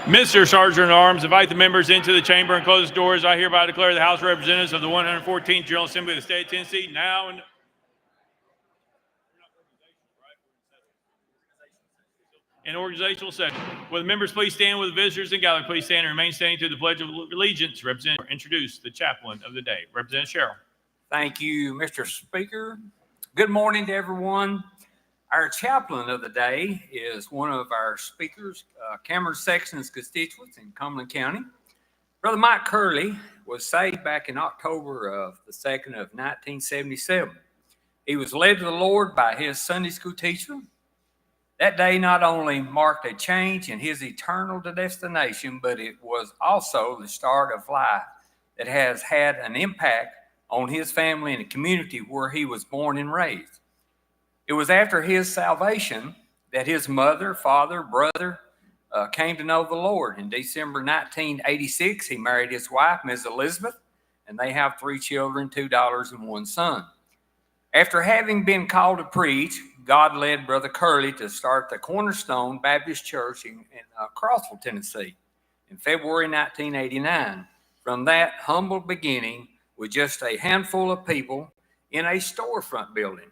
Mr. Sergeant at Arms, invite the members into the chamber and close the doors. I hereby declare the House of Representatives of the 114th General Assembly of the State of Tennessee now in organizational session. Will the members please stand? With the visitors and gallery please stand and remain standing through the Pledge of Allegiance. Representative, introduce the chaplain of the day, Representative Sherrill. Thank you, Mr. Speaker. Good morning to everyone. Our chaplain of the day is one of our speakers, Cameron Sexton's constituents in Cumberland County. Brother Mike Curley was saved back in October of the 2nd of 1977. He was led to the Lord by his Sunday school teacher. That day not only marked a change in his eternal destination, but it was also the start of life that has had an impact on his family and the community where he was born and raised. It was after his salvation that his mother, father, brother came to know the Lord. In December 1986, he married his wife, Ms. Elizabeth, and they have 3 children, 2 daughters, and 1 son. After having been called to preach, God led Brother Curley to start the Cornerstone Baptist Church in Crossville, Tennessee, in February 1989. From that humble beginning, with just a handful of people in a storefront building,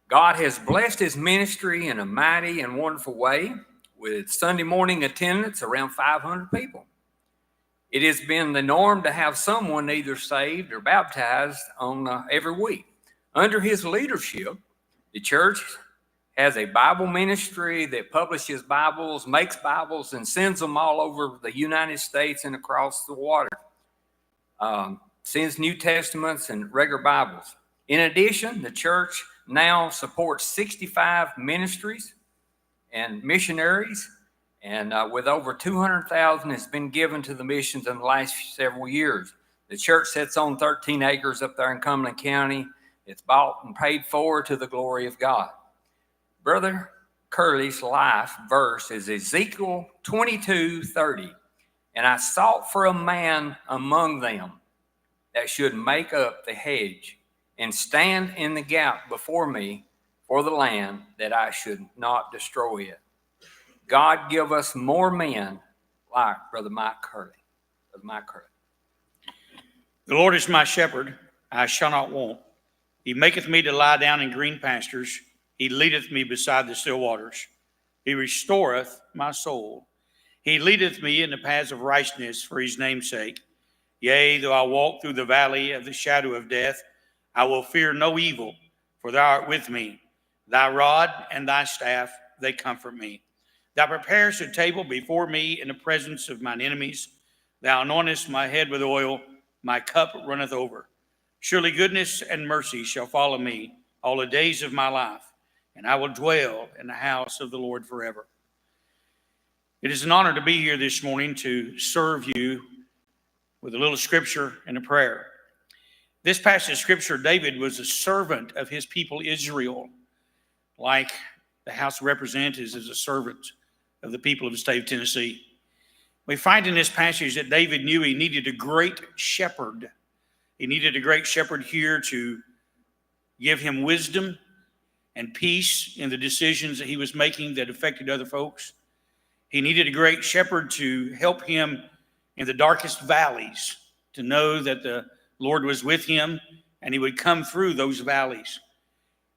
God has blessed his ministry in a mighty and wonderful way, with Sunday morning attendance around 500 people. It has been the norm to have someone either saved or baptized on every week. Under his leadership, the church has a Bible ministry that publishes Bibles, makes Bibles, and sends them all over the United States and across the water. Sends New Testaments and regular Bibles. In addition, the church now supports 65 ministries and missionaries, and with over $200,000 has been given to the missions in the last several years. The church sits on 13 acres up there in Cumberland County. It's bought and paid for to the glory of God. Brother Curley's life verse is Ezekiel 22:30. And I sought for a man among them that should make up the hedge and stand in the gap before me for the land, that I should not destroy it. God give us more men like Brother Mike Curley. Brother Mike Curley. The Lord is my shepherd, I shall not want. He maketh me to lie down in green pastures. He leadeth me beside the still waters. He restoreth my soul. He leadeth me in the paths of righteousness for his name's sake. Yea, though I walk through the valley of the shadow of death, I will fear no evil, for thou art with me. Thy rod and thy staff, they comfort me. Thou preparest a table before me in the presence of mine enemies. Thou anointest my head with oil, my cup runneth over. Surely goodness and mercy shall follow me all the days of my life, and I will dwell in the house of the Lord forever. It is an honor to be here this morning to serve you with a little scripture and a prayer. This passage of scripture, David was a servant of his people Israel, like the House of Representatives is a servant of the people of the state of Tennessee. We find in this passage that David knew he needed a great shepherd. He needed a great shepherd here to give him wisdom and peace in the decisions that he was making that affected other folks. He needed a great shepherd to help him in the darkest valleys, to know that the Lord was with him and he would come through those valleys.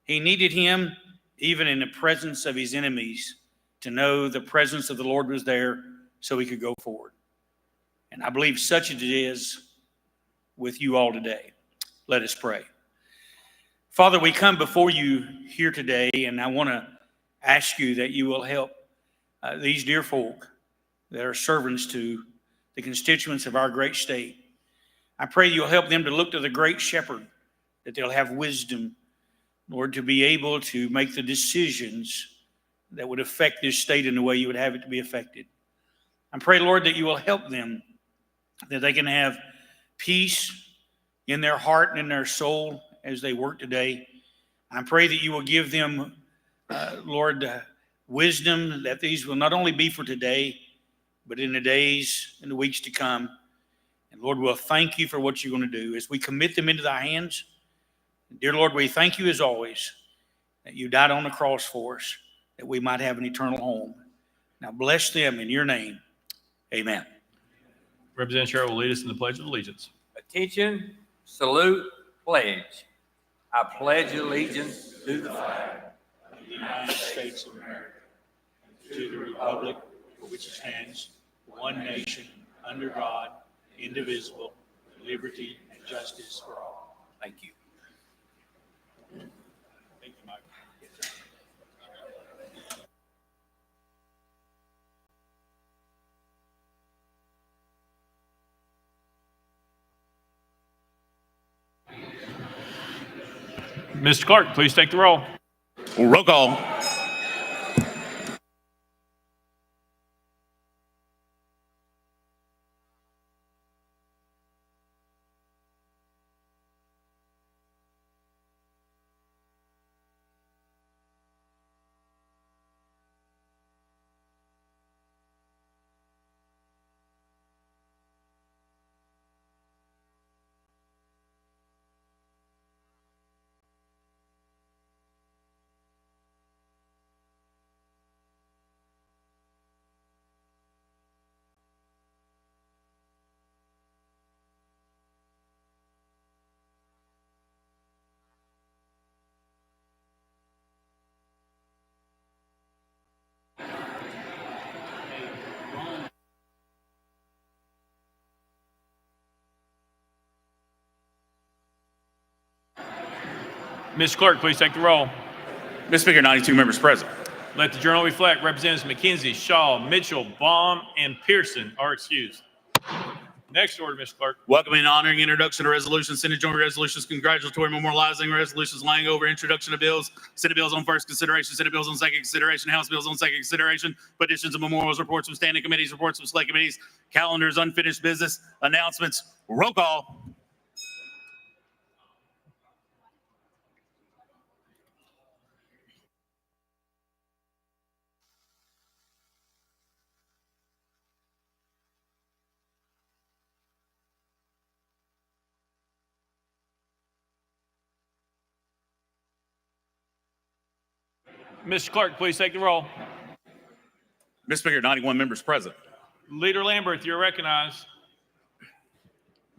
He needed him even in the presence of his enemies to know the presence of the Lord was there so he could go forward. And I believe such it is with you all today. Let us pray. Father, we come before you here today, and I want to ask you that you will help these dear folk that are servants to the constituents of our great state. I pray you'll help them to look to the great shepherd, that they'll have wisdom, Lord, to be able to make the decisions that would affect this state in the way you would have it to be affected. I pray, Lord, that you will help them, that they can have peace in their heart and in their soul as they work today. I pray that you will give them, Lord, wisdom, that these will not only be for today, but in the days and the weeks to come. And Lord, we'll thank you for what you're going to do as we commit them into thy hands. Dear Lord, we thank you as always that you died on the cross for us, that we might have an eternal home. Now bless them in your name. Amen. Representative Sherrill will lead us in the Pledge of Allegiance. Attention, salute, pledge. I pledge allegiance to the flag Of the United States of America, to the republic for which it stands, one nation, under God, indivisible, with liberty and justice for all. Thank you. Thank you, Mike. Mr. Clark, please take the roll. Roll call. Mr. Clerk, please take the roll. Mr. Speaker, 92 members present. Let the journal reflect Representatives McKenzie, Shaw, Mitchell, Baum, and Pearson are excused. Next order, Mr. Clerk. Welcoming and honoring introduction of resolutions, Senate joint resolutions, congratulatory, memorializing resolutions, laying over, introduction of bills, Senate bills on first consideration, Senate bills on second consideration, House bills on second consideration, petitions and memorials, reports from standing committees, reports from select committees, calendars, unfinished business, announcements. Roll call. Mr. Clerk, please take the roll. Mr. Speaker, 91 members present. Leader Lambert, you're recognized.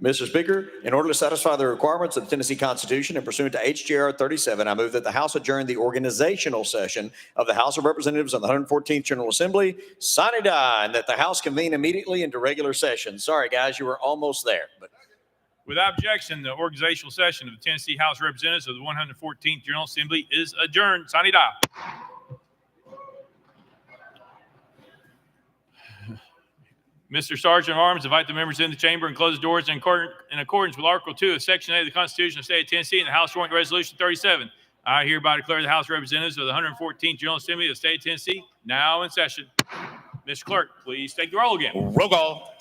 Mr. Speaker, in order to satisfy the requirements of the Tennessee Constitution and pursuant to HJR 37, I move that the House adjourn the organizational session of the House of Representatives of the 114th General Assembly, sine die, and that the House convene immediately into regular session. Sorry, guys, you were almost there. But Without objection, the organizational session of the Tennessee House of Representatives of the 114th General Assembly is adjourned. Sine die. Mr. Sergeant of Arms, invite the members in the chamber and close the doors in accordance with Article 2 of Section 8 of the Constitution of the State of Tennessee and the House Joint Resolution 37. I hereby declare the House of Representatives of the 114th General Assembly of the State of Tennessee now in session. Mr. Clerk, please take the roll again. Roll call.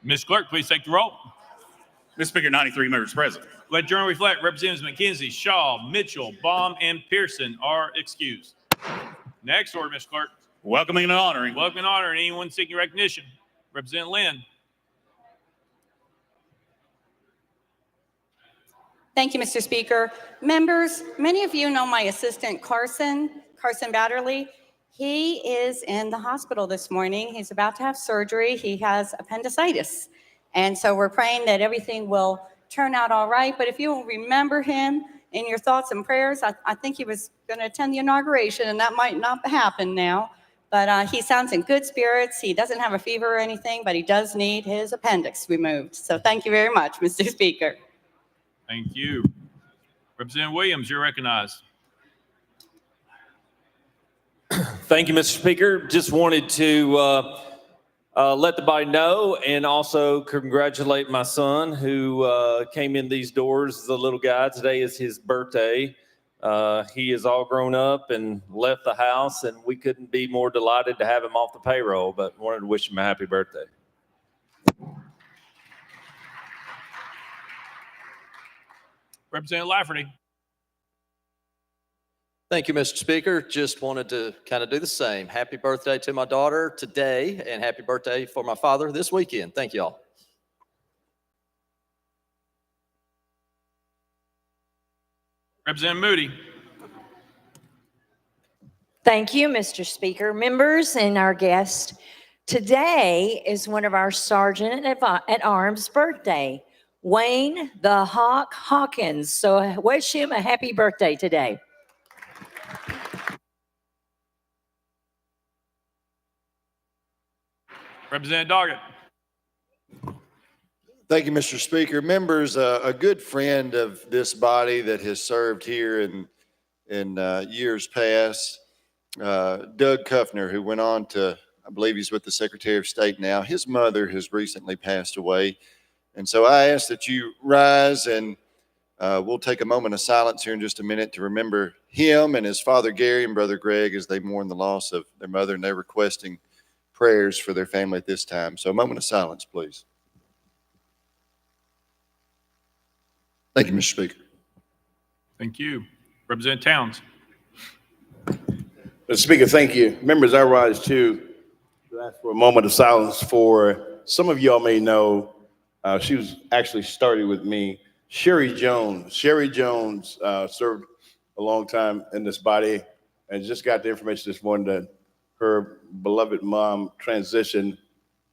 Ms. Clerk, please take the roll. Mr. Speaker, 93 members present. Let the journal reflect Representatives McKenzie, Shaw, Mitchell, Baum, and Pearson are excused. Next order, Ms. Clerk. Welcoming and honoring. Welcome and honor anyone seeking recognition. Representative Lynn. Thank you, Mr. Speaker. Members, many of you know my assistant, Carson Batterley. He is in the hospital this morning. He's about to have surgery. He has appendicitis. And so we're praying that everything will turn out all right. But if you will remember him in your thoughts and prayers, I think he was going to attend the inauguration, and that might not happen now. But he sounds in good spirits. He doesn't have a fever or anything, but he does need his appendix removed. So thank you very much, Mr. Speaker. Thank you. Representative Williams, you're recognized. Thank you, Mr. Speaker. Just wanted to let the body know and also congratulate my son who came in these doors as a little guy. Today is his birthday. He is all grown up and left the house, and we couldn't be more delighted to have him off the payroll, but wanted to wish him a happy birthday. Representative Lafferty. Thank you, Mr. Speaker. Just wanted to kind of do the same. Happy birthday to my daughter today, and happy birthday for my father this weekend. Thank you all. Representative Moody. Thank you, Mr. Speaker. Members and our guest, today is one of our Sergeant at Arms' birthday, Wayne the Hawk Hawkins. So wish him a happy birthday today. Representative Doggett. Thank you, Mr. Speaker. Members, a good friend of this body that has served here in years past, Doug Kuffner, who went on to, I believe he's with the Secretary of State now. His mother has recently passed away. And so I ask that you rise, and we'll take a moment of silence here in just a minute to remember him and his father Gary and brother Greg as they mourn the loss of their mother, and they're requesting prayers for their family at this time. So a moment of silence, please. Thank you, Mr. Speaker. Thank you. Representative Towns. Mr. Speaker, thank you. Members, I rise to ask for a moment of silence for some of y'all may know, she was actually started with me, Sherry Jones. Sherry Jones served a long time in this body and just got the information this morning that her beloved mom transitioned.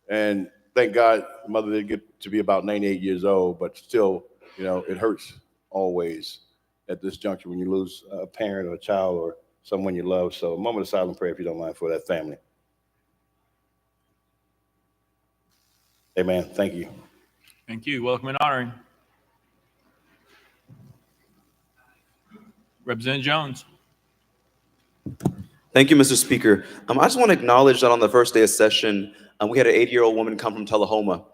And thank God, mother did get to be about 98 years old, but still, you know, it hurts always at this juncture when you lose a parent or a child or someone you love. So a moment of silent prayer, if you don't mind, for that family. Amen. Thank you. Thank you. Welcome and honoring. Representative Jones. Thank you, Mr. Speaker. I just want to acknowledge that on the first day of session, we had an 80-year-old woman come from Tullahoma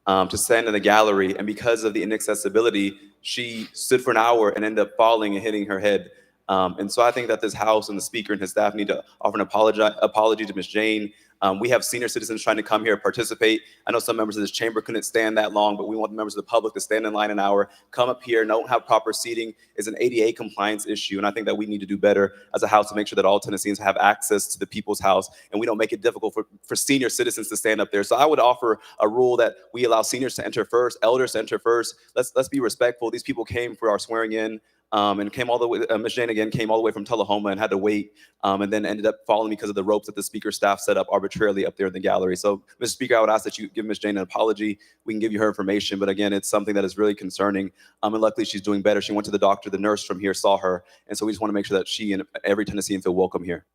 to stand in the gallery, and because of the inaccessibility, she stood for an hour and ended up falling and hitting her head. And so I think that this House and the Speaker and his staff need to offer an apology to Ms. Jane. We have senior citizens trying to come here and participate. I know some members of this chamber couldn't stand that long, but we want the members of the public to stand in line an hour, come up here, don't have proper seating. Is an ADA compliance issue, and I think that we need to do better as a House to make sure that all Tennesseans have access to the People's House, and we don't make it difficult for senior citizens to stand up there. So I would offer a rule that we allow seniors to enter first, elders to enter first. Let's be respectful. These people came for our swearing in. And came all the way, Ms. Jane again came all the way from Tullahoma and had to wait, and then ended up falling because of the ropes that the Speaker's staff set up arbitrarily up there in the gallery. So, Mr. Speaker, I would ask that you give Ms. Jane an apology. We can give you her information, but again, it's something that is really concerning. And luckily, she's doing better. She went to the doctor. The nurse from here saw her, and so we just want to make sure that she and every Tennessean feel welcome here.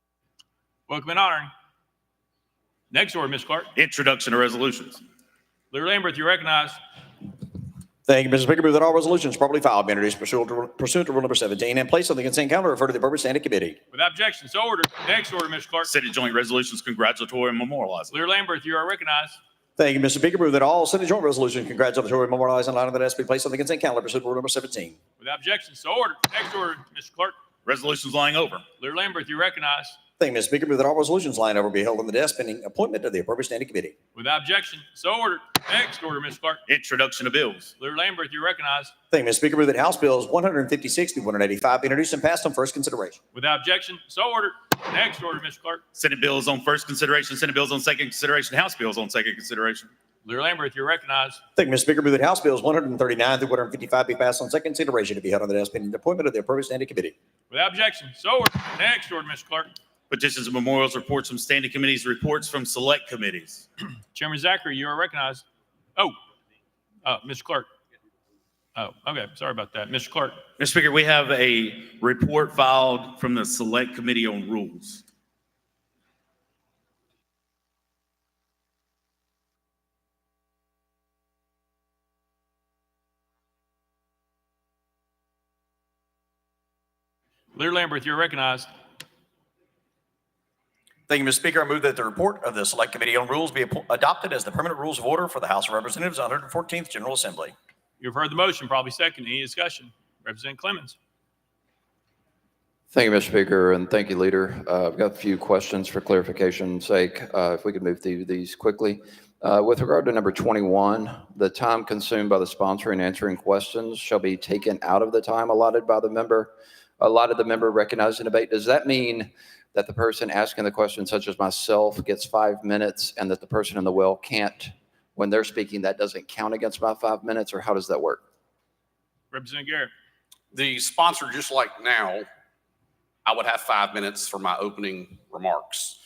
Welcome and honoring. Next order, Ms. Clark. Introduction of resolutions. Leader Lambert, you recognize. Thank you, Mr. Speaker. Move that all resolutions properly filed be introduced pursuant to Rule number 17 and placed on the consent calendar, referred to the appropriate standing committee. Without objection, so ordered. Next order, Mr. Clark. Senate Joint Resolutions congratulatory and memorializing. Leader Lambert, you are recognized. Thank you, Mr. Speaker. Move that all Senate joint resolutions congratulatory and memorializing and allowing that S be placed on the consent calendar, pursuant to Rule number 17. Without objection, so ordered. Next order, Mr. Clark. Resolutions lying over. Leader Lambert, you recognize. Thank you, Mr. Speaker. Move that all resolutions lying over be held on the desk pending appointment to the appropriate standing committee. Without objection, so ordered. Next order, Mr. Clark. Introduction of bills. Leader Lambert, you recognize. Thank you, Mr. Speaker. Move that House Bills 156 through 185 be introduced and passed on first consideration. Without objection, so ordered. Next order, Mr. Clark. Senate bills on first consideration, Senate bills on second consideration, House bills on second consideration. Leader Lambert, you recognize. Thank you, Mr. Speaker. Move that House Bills 139 through 155 be passed on second consideration to be held on the desk pending the appointment of the appropriate standing committee. Without objection, so ordered. Next order, Mr. Clark. Petitions and memorials, reports from standing committees, reports from select committees. Chairman Zachary, you are recognized. Mr. Clark. Oh, okay. Sorry about that. Mr. Clark. Mr. Speaker, we have a report filed from the Select Committee on Rules. Leader Lambert, you're recognized. Thank you, Mr. Speaker. I move that the report of the Select Committee on Rules be adopted as the permanent rules of order for the House of Representatives 114th General Assembly. You've heard the motion, probably second. Any discussion? Representative Clemens. Thank you, Mr. Speaker, and thank you, Leader. I've got a few questions for clarification's sake, if we could move through these quickly. With regard to number 21, the time consumed by the sponsor in answering questions shall be taken out of the time allotted by the member. a lot of the member recognized in debate. Does that mean that the person asking the question, such as myself, gets 5 minutes and that the person in the well can't, when they're speaking, that doesn't count against my 5 minutes, or how does that work? Representative Garrett. The sponsor, just like now, I would have 5 minutes for my opening remarks.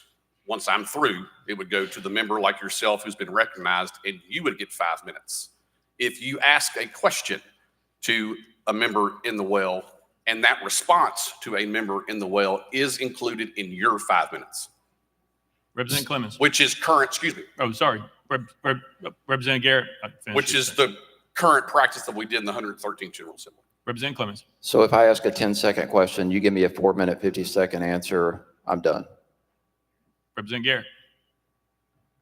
Once I'm through, it would go to the member like yourself who's been recognized, and you would get 5 minutes. If you ask a question to a member in the well, and that response to a member in the well is included in your 5 minutes. Representative Clemens. Which is current, excuse me. Oh, sorry. Representative Garrett. Which is the current practice that we did in the 113th General Assembly. Representative Clemens. So if I ask a 10-second question, you give me a 4-minute, 50-second answer, I'm done. Representative Garrett.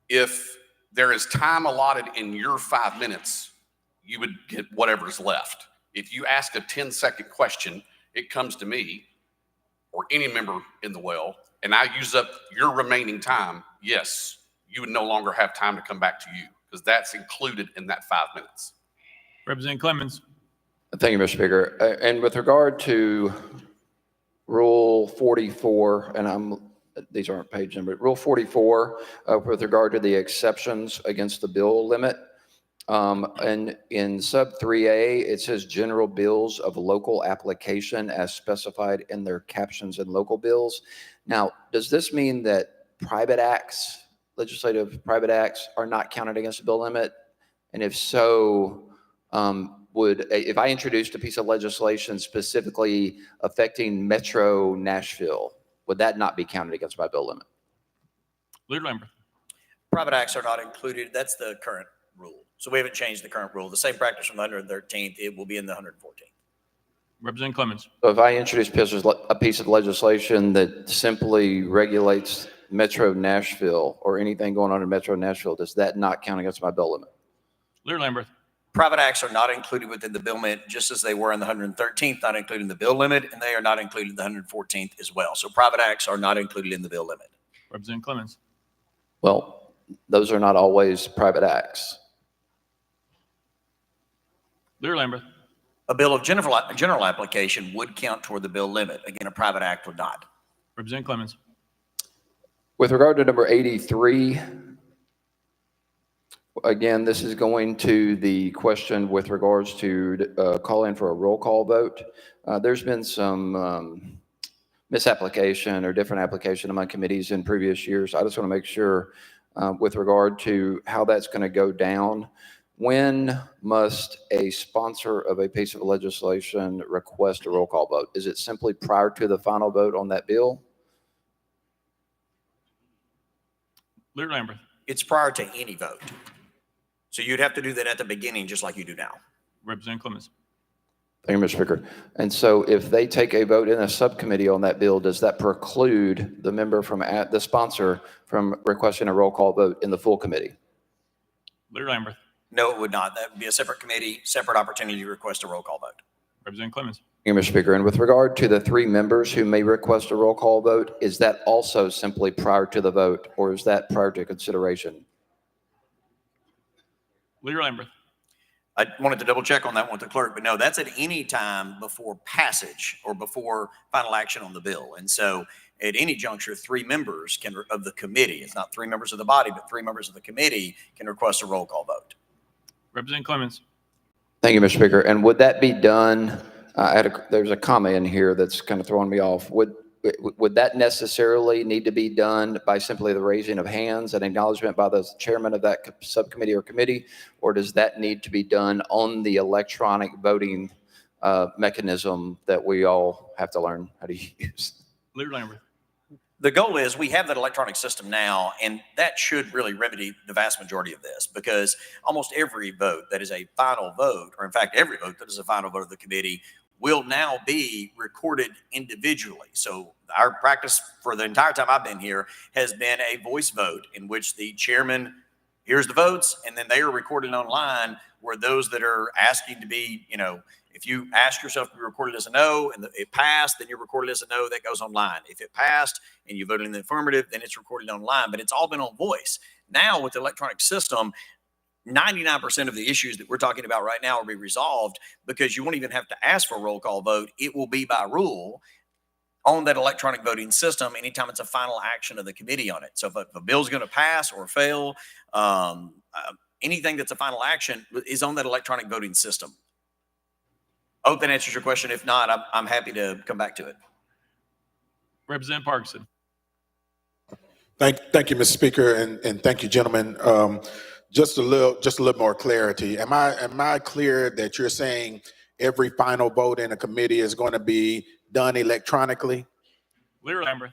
If there is time allotted in your 5 minutes, you would get whatever's left. If you ask a 10-second question, it comes to me or any member in the well, and I use up your remaining time, yes, you would no longer have time to come back to you because that's included in that 5 minutes. Representative Clemens. Thank you, Mr. Speaker. And with regard to Rule 44, and these aren't page number, Rule 44, with regard to the exceptions against the bill limit, and in sub 3A, it says general bills of local application as specified in their captions and local bills. Now, does this mean that private acts, legislative private acts, are not counted against the bill limit? And if so, if I introduced a piece of legislation specifically affecting Metro Nashville, would that not be counted against my bill limit? Leader Lambert. Private acts are not included. That's the current rule. So we haven't changed the current rule. The same practice from the 113th, it will be in the 114th. Representative Clemens. So if I introduce a piece of legislation that simply regulates Metro Nashville or anything going on in Metro Nashville, does that not count against my bill limit? Leader Lambert. Private acts are not included within the bill limit, just as they were in the 113th, not included in the bill limit, and they are not included in the 114th as well. So private acts are not included in the bill limit. Representative Clemens. Well, those are not always private acts. Leader Lambert. A bill of general application would count toward the bill limit. Again, a private act would not. Representative Clemens. With regard to number 83, again, this is going to the question with regards to calling for a roll call vote. There's been some misapplication or different application among committees in previous years. I just want to make sure with regard to how that's going to go down. When must a sponsor of a piece of legislation request a roll call vote? Is it simply prior to the final vote on that bill? Leader Lambert. It's prior to any vote. So you'd have to do that at the beginning, just like you do now. Representative Clemens. Thank you, Mr. Speaker. And so if they take a vote in a subcommittee on that bill, does that preclude the member from the sponsor from requesting a roll call vote in the full committee? Leader Lambert. No, it would not. That would be a separate committee, separate opportunity to request a roll call vote. Representative Clemens. Thank you, Mr. Speaker. And with regard to the 3 members who may request a roll call vote, is that also simply prior to the vote, or is that prior to consideration? Leader Lambert. I wanted to double check on that one with the clerk, but no, that's at any time before passage or before final action on the bill. And so at any juncture, 3 members of the committee, it's not 3 members of the body, but 3 members of the committee can request a roll call vote. Representative Clemens. Thank you, Mr. Speaker. And would that be done? There's a comma in here that's kind of throwing me off. Would that necessarily need to be done by simply the raising of hands and acknowledgement by the chairman of that subcommittee or committee, or does that need to be done on the electronic voting mechanism that we all have to learn how to use? Leader Lambert. The goal is we have that electronic system now, and that should really remedy the vast majority of this, because almost every vote that is a final vote, or in fact, every vote that is a final vote of the committee, will now be recorded individually. So our practice for the entire time I've been here has been a voice vote in which the chairman hears the votes, and then they are recorded online, where those that are asking to be, if you ask yourself to be recorded as a no and it passed, then you're recorded as a no, that goes online. If it passed and you voted in the affirmative, then it's recorded online, but it's all been on voice. Now with the electronic system, 99% of the issues that we're talking about right now will be resolved because you won't even have to ask for a roll call vote. It will be by rule on that electronic voting system anytime it's a final action of the committee on it. So if a bill's going to pass or fail, anything that's a final action is on that electronic voting system. I hope that answers your question. If not, I'm happy to come back to it. Representative Parkinson. Thank you, Mr. Speaker, and thank you, gentlemen. Just a little more clarity. Am I clear that you're saying every final vote in a committee is going to be done electronically? Leader Lambert.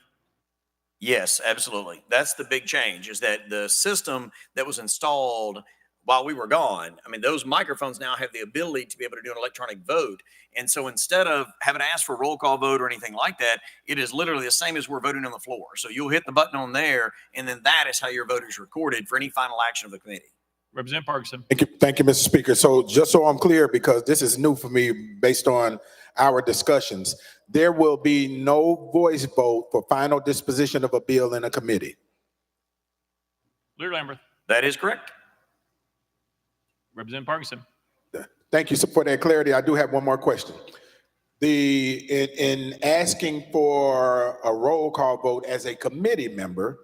Yes, absolutely. That's the big change, is that the system that was installed while we were gone, I mean, those microphones now have the ability to be able to do an electronic vote. And so instead of having to ask for a roll call vote or anything like that, it is literally the same as we're voting on the floor. So you'll hit the button on there, and then that is how your vote is recorded for any final action of the committee. Representative Parkinson. Thank you, Mr. Speaker. So just so I'm clear, because this is new for me based on our discussions, there will be no voice vote for final disposition of a bill in a committee. Leader Lambert. That is correct. Representative Parkinson. Thank you for that clarity. I do have one more question. In asking for a roll call vote as a committee member,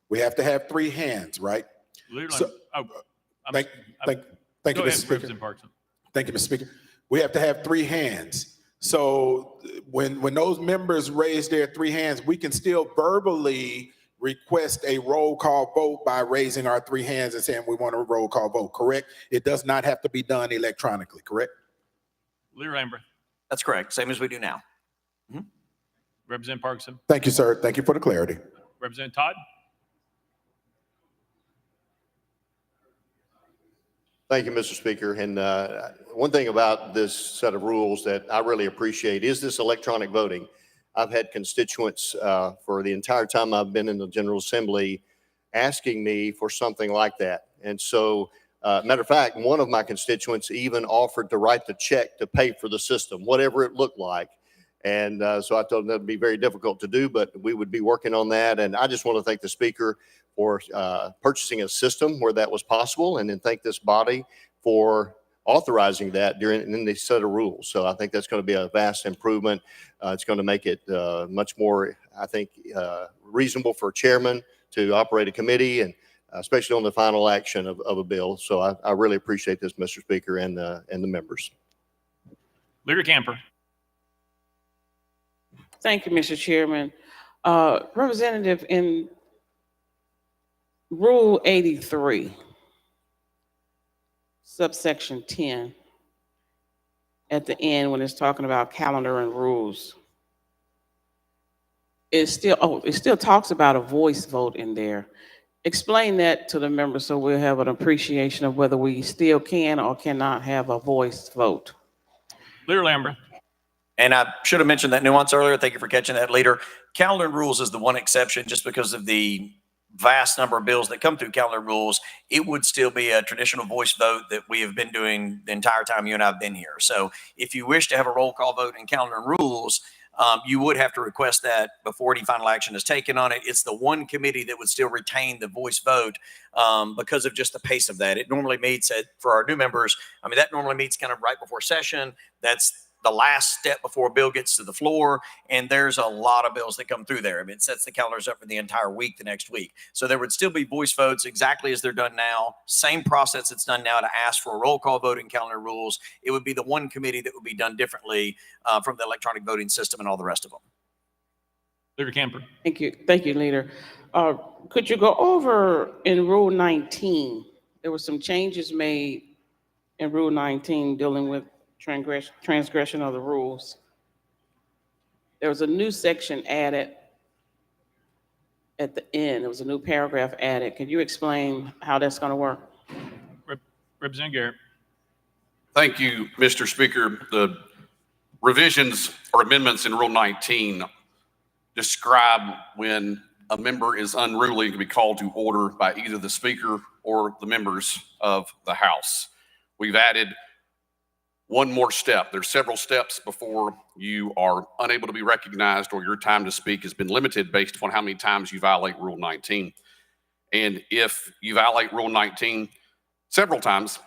we have to have 3 hands, right? Leader So, Lambert. thank you, Mr. Speaker. Representative Parkinson. Thank you, Mr. Speaker. We have to have 3 hands. So when those members raise their 3 hands, we can still verbally request a roll call vote by raising our 3 hands and saying we want a roll call vote, correct? It does not have to be done electronically, correct? Leader Lambert. That's correct. Same as we do now. Representative Parkinson. Thank you, sir. Thank you for the clarity. Representative Todd. Thank you, Mr. Speaker. And one thing about this set of rules that I really appreciate is this electronic voting. I've had constituents for the entire time I've been in the General Assembly asking me for something like that. And so, matter of fact, one of my constituents even offered to write the check to pay for the system, whatever it looked like. And so I told them that'd be very difficult to do, but we would be working on that. And I just want to thank the Speaker for purchasing a system where that was possible, and then thank this body for authorizing that in the set of rules. So I think that's going to be a vast improvement. It's going to make it much more, I think, reasonable for a chairman to operate a committee, and especially on the final action of a bill. So I really appreciate this, Mr. Speaker, and the members. Leader Camper. Thank you, Mr. Chairman. Representative, in Rule 83, subsection 10, at the end when it's talking about calendar and rules, it still talks about a voice vote in there. Explain that to the members so we'll have an appreciation of whether we still can or cannot have a voice vote. Leader Lambert. And I should have mentioned that nuance earlier. Thank you for catching that, Leader. Calendar and rules is the one exception just because of the vast number of bills that come through calendar rules. It would still be a traditional voice vote that we have been doing the entire time you and I have been here. So if you wish to have a roll call vote in calendar and rules, you would have to request that before any final action is taken on it. It's the one committee that would still retain the voice vote because of just the pace of that. It normally meets for our new members. I mean, that normally meets kind of right before session. That's the last step before a bill gets to the floor, and there's a lot of bills that come through there. I mean, it sets the calendars up for the entire week the next week. So there would still be voice votes exactly as they're done now. Same process that's done now to ask for a roll call vote in calendar rules. It would be the one committee that would be done differently from the electronic voting system and all the rest of them. Leader Camper. Thank you, Leader. Could you go over in Rule 19? There were some changes made in Rule 19 dealing with transgression of the rules. There was a new section added at the end. There was a new paragraph added. Can you explain how that's going to work? Representative Garrett. Thank you, Mr. Speaker. The revisions or amendments in Rule 19 describe when a member is unruly and can be called to order by either the Speaker or the members of the House. We've added one more step. There's several steps before you are unable to be recognized or your time to speak has been limited based upon how many times you violate Rule 19. And if you violate Rule 19 several times,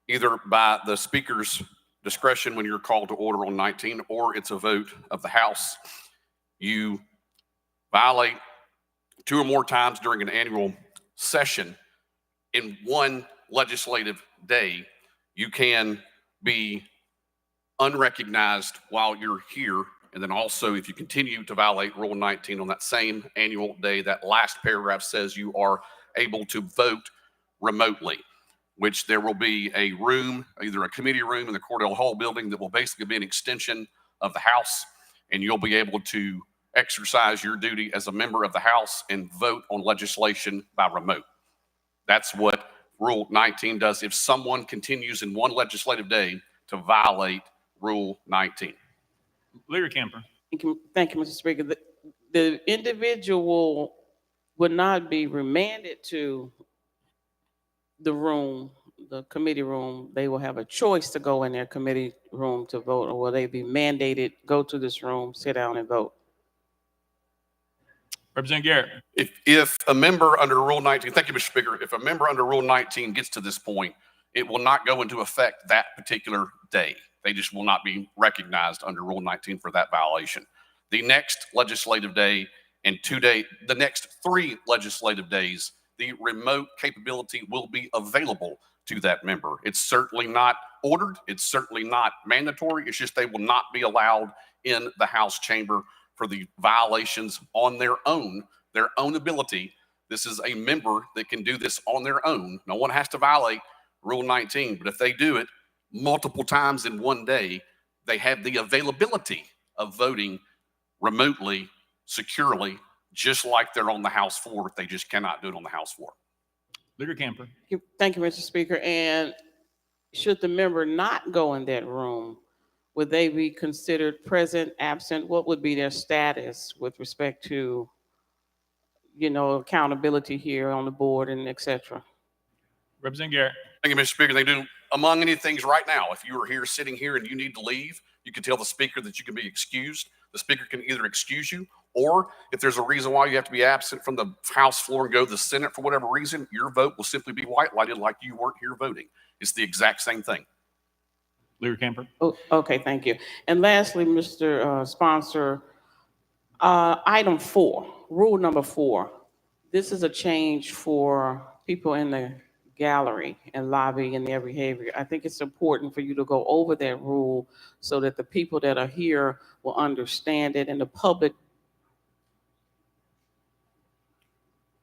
either by the speaker's discretion when you're called to order on 19, or it's a vote of the House. You violate 2 or more times during an annual session in one legislative day, you can be unrecognized while you're here. And then also, if you continue to violate Rule 19 on that same annual day, that last paragraph says you are able to vote remotely, which there will be a room, either a committee room in the Cordell Hall building that will basically be an extension of the House, and you'll be able to exercise your duty as a member of the House and vote on legislation by remote. That's what Rule 19 does if someone continues in one legislative day to violate Rule 19. Leader Camper. Thank you, Mr. Speaker. The individual would not be remanded to the room, the committee room. They will have a choice to go in their committee room to vote, or will they be mandated, go to this room, sit down and vote? Representative Garrett. If a member under Rule 19, thank you, Mr. Speaker, if a member under Rule 19 gets to this point, it will not go into effect that particular day. They just will not be recognized under Rule 19 for that violation. The next legislative day and the next 3 legislative days, the remote capability will be available to that member. It's certainly not ordered. It's certainly not mandatory. It's just they will not be allowed in the House chamber for the violations on their own ability. This is a member that can do this on their own. No one has to violate Rule 19, but if they do it multiple times in one day, they have the availability of voting remotely, securely, just like they're on the House floor. They just cannot do it on the House floor. Leader Camper. Thank you, Mr. Speaker. And should the member not go in that room, would they be considered present, absent? What would be their status with respect to, accountability here on the board and et cetera? Representative Garrett. Thank you, Mr. Speaker. They do, among any things right now, if you are here sitting here and you need to leave, you can tell the speaker that you can be excused. The speaker can either excuse you, or if there's a reason why you have to be absent from the House floor and go to the Senate for whatever reason, your vote will simply be white-lighted like you weren't here voting. It's the exact same thing. Leader Camper. Oh, okay, thank you. And lastly, Mr. Sponsor, item 4, rule number 4. This is a change for people in the gallery and lobby and their behavior. I think it's important for you to go over that rule so that the people that are here will understand it and the public.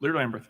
Leader Lamberth.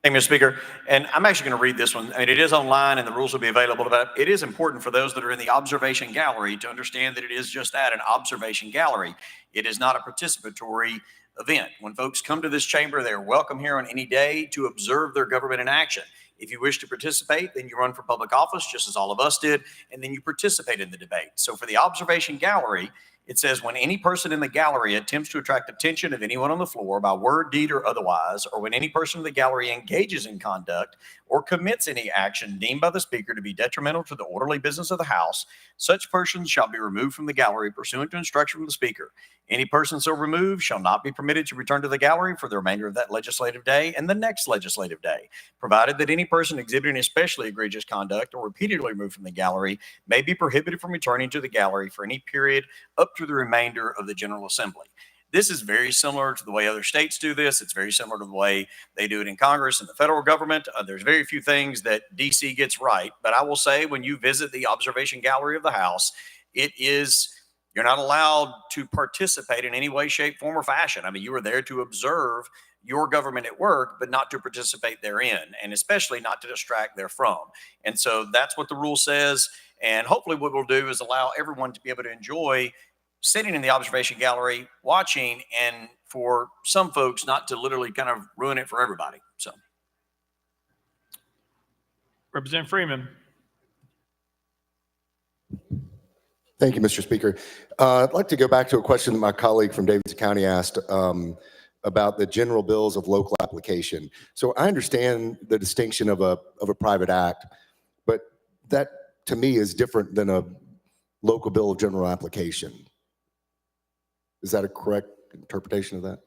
Thank you, Mr. Speaker. And I'm actually going to read this one. I mean, it is online and the rules will be available, but it is important for those that are in the observation gallery to understand that it is just that, an observation gallery. It is not a participatory event. When folks come to this chamber, they're welcome here on any day to observe their government in action. If you wish to participate, then you run for public office, just as all of us did, and then you participate in the debate. So for the observation gallery, it says, when any person in the gallery attempts to attract attention of anyone on the floor by word, deed, or otherwise, or when any person in the gallery engages in conduct or commits any action deemed by the speaker to be detrimental to the orderly business of the House, such persons shall be removed from the gallery pursuant to instruction from the speaker. Any person so removed shall not be permitted to return to the gallery for the remainder of that legislative day and the next legislative day, provided that any person exhibiting especially egregious conduct or repeatedly removed from the gallery may be prohibited from returning to the gallery for any period up through the remainder of the General Assembly. This is very similar to the way other states do this. It's very similar to the way they do it in Congress and the federal government. There's very few things that DC gets right, but I will say when you visit the observation gallery of the House, you're not allowed to participate in any way, shape, form, or fashion. I mean, you are there to observe your government at work, but not to participate therein, and especially not to distract therefrom. And so that's what the rule says. And hopefully what we'll do is allow everyone to be able to enjoy sitting in the observation gallery, watching, and for some folks not to literally kind of ruin it for everybody. So, Representative Freeman. Thank you, Mr. Speaker. I'd like to go back to a question that my colleague from Davidson County asked about the general bills of local application. So I understand the distinction of a private act, but that to me is different than a local bill of general application. Is that a correct interpretation of that?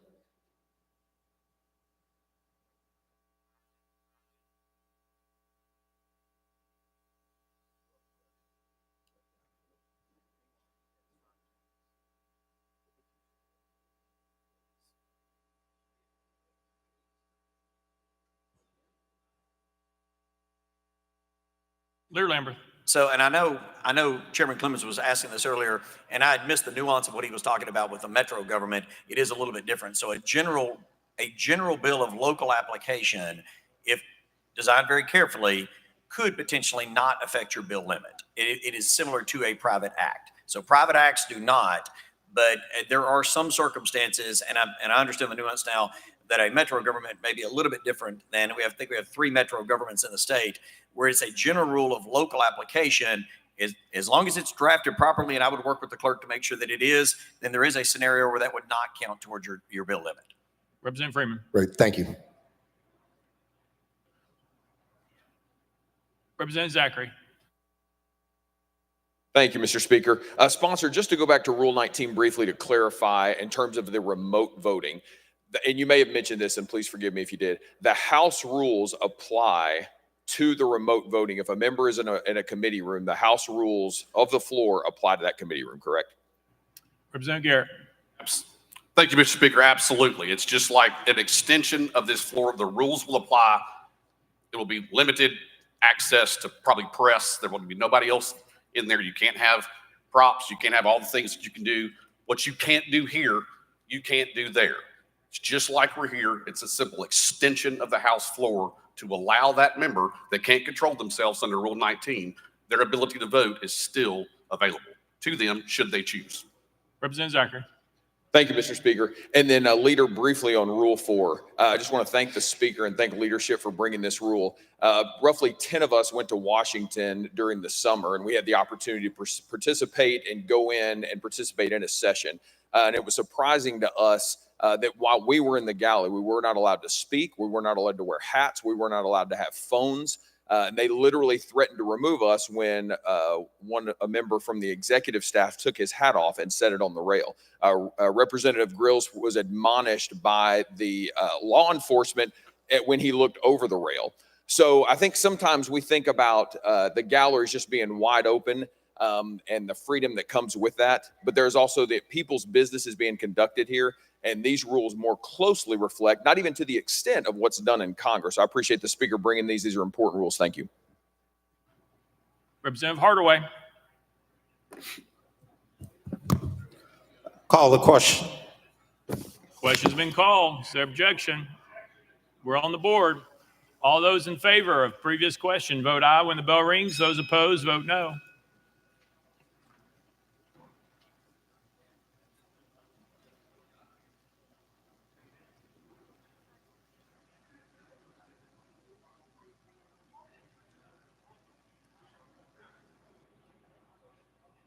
Leader Lambert. So, and I know Chairman Clemens was asking this earlier, and I had missed the nuance of what he was talking about with the metro government. It is a little bit different. So a general bill of local application, if designed very carefully, could potentially not affect your bill limit. It is similar to a private act. So private acts do not, but there are some circumstances, and I understand the nuance now, that a metro government may be a little bit different than I think we have 3 metro governments in the state, where it's a general rule of local application. As long as it's drafted properly, and I would work with the clerk to make sure that it is, then there is a scenario where that would not count towards your bill limit. Representative Freeman. Great, thank you. Representative Zachary. Thank you, Mr. Speaker. Sponsor, just to go back to Rule 19 briefly to clarify in terms of the remote voting, and you may have mentioned this, and please forgive me if you did, the House rules apply to the remote voting. If a member is in a committee room, the House rules of the floor apply to that committee room, correct? Representative Garrett. Thank you, Mr. Speaker. Absolutely. It's just like an extension of this floor. The rules will apply. It will be limited access to probably press. There will be nobody else in there. You can't have props. You can't have all the things that you can do. What you can't do here, you can't do there. It's just like we're here. It's a simple extension of the House floor to allow that member that can't control themselves under Rule 19, their ability to vote is still available to them should they choose. Representative Zachary. Thank you, Mr. Speaker. And then Leader, briefly on Rule 4. I just want to thank the Speaker and thank leadership for bringing this rule. Roughly 10 of us went to Washington during the summer, and we had the opportunity to participate and go in and participate in a session. And it was surprising to us that while we were in the gallery, we were not allowed to speak, we were not allowed to wear hats, we were not allowed to have phones. And they literally threatened to remove us when a member from the executive staff took his hat off and set it on the rail. Representative Grills was admonished by the law enforcement when he looked over the rail. So I think sometimes we think about the galleries just being wide open and the freedom that comes with that. But there's also the people's business is being conducted here. And these rules more closely reflect, not even to the extent of what's done in Congress. I appreciate the Speaker bringing these. These are important rules. Thank you. Representative Hardaway. Call the question. Question's been called. Is there objection? We're on the board. All those in favor of previous question, vote aye when the bell rings. Those opposed, vote no.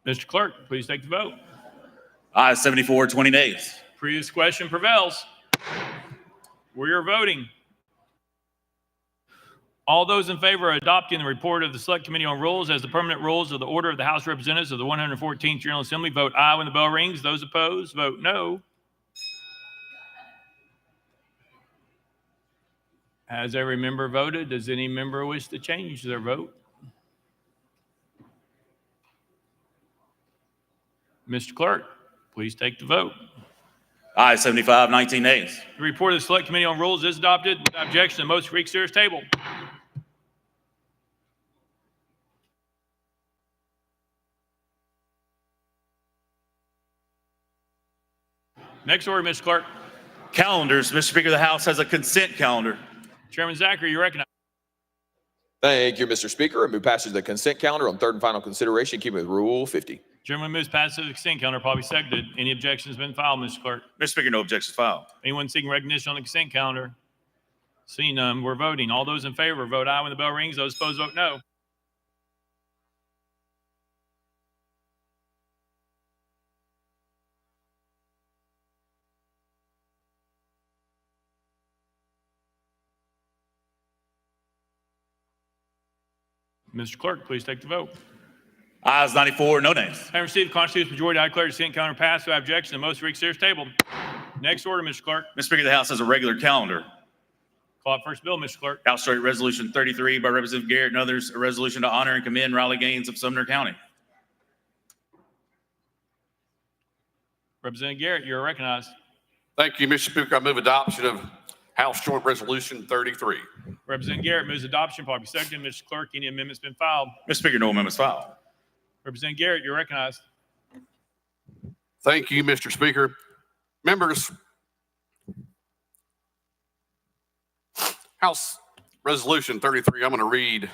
Mr. Clerk, please take the vote. Aye, 74, 20 nays. Previous question prevails. We are voting. All those in favor of adopting the report of the Select Committee on Rules as the permanent rules of the Order of the House of Representatives of the 114th General Assembly, vote aye when the bell rings. Those opposed, vote no. Has every member voted? Does any member wish to change their vote? Mr. Clerk, please take the vote. Aye, 75, 19 nays. The report of the Select Committee on Rules is adopted without objection. The motion reconsider is tabled. Next order, Mr. Clerk. Calendars. Mr. Speaker, the House has a consent calendar. Chairman Zachary, you recognize. Thank you, Mr. Speaker. I move passage of the consent calendar on third and final consideration, keeping with Rule 50. Chairman moves passage of the consent calendar, probably seconded. Any objections been filed, Mr. Clerk? Mr. Speaker, no objections filed. Anyone seeking recognition on the consent calendar? Seeing none, we're voting. All those in favor, vote aye when the bell rings. Those opposed, vote no. Mr. Clerk, please take the vote. Ayes 94, no nays. Having received the constitutional majority, I declare the consent calendar passed without objection. The motion reconsider is tabled. Next order, Mr. Clerk. Mr. Speaker, the House has a regular calendar. Call it first bill, Mr. Clerk. House Joint Resolution 33 by Representative Garrett and others, a resolution to honor and commend Raleigh Gaines of Sumner County. Representative Garrett, you're recognized. Thank you, Mr. Speaker. I move adoption of House Joint Resolution 33. Representative Garrett moves adoption, probably seconded. Mr. Clerk, any amendments been filed? Mr. Speaker, no amendments filed. Representative Garrett, you're recognized. Thank you, Mr. Speaker. Members, House Resolution 33, I'm going to read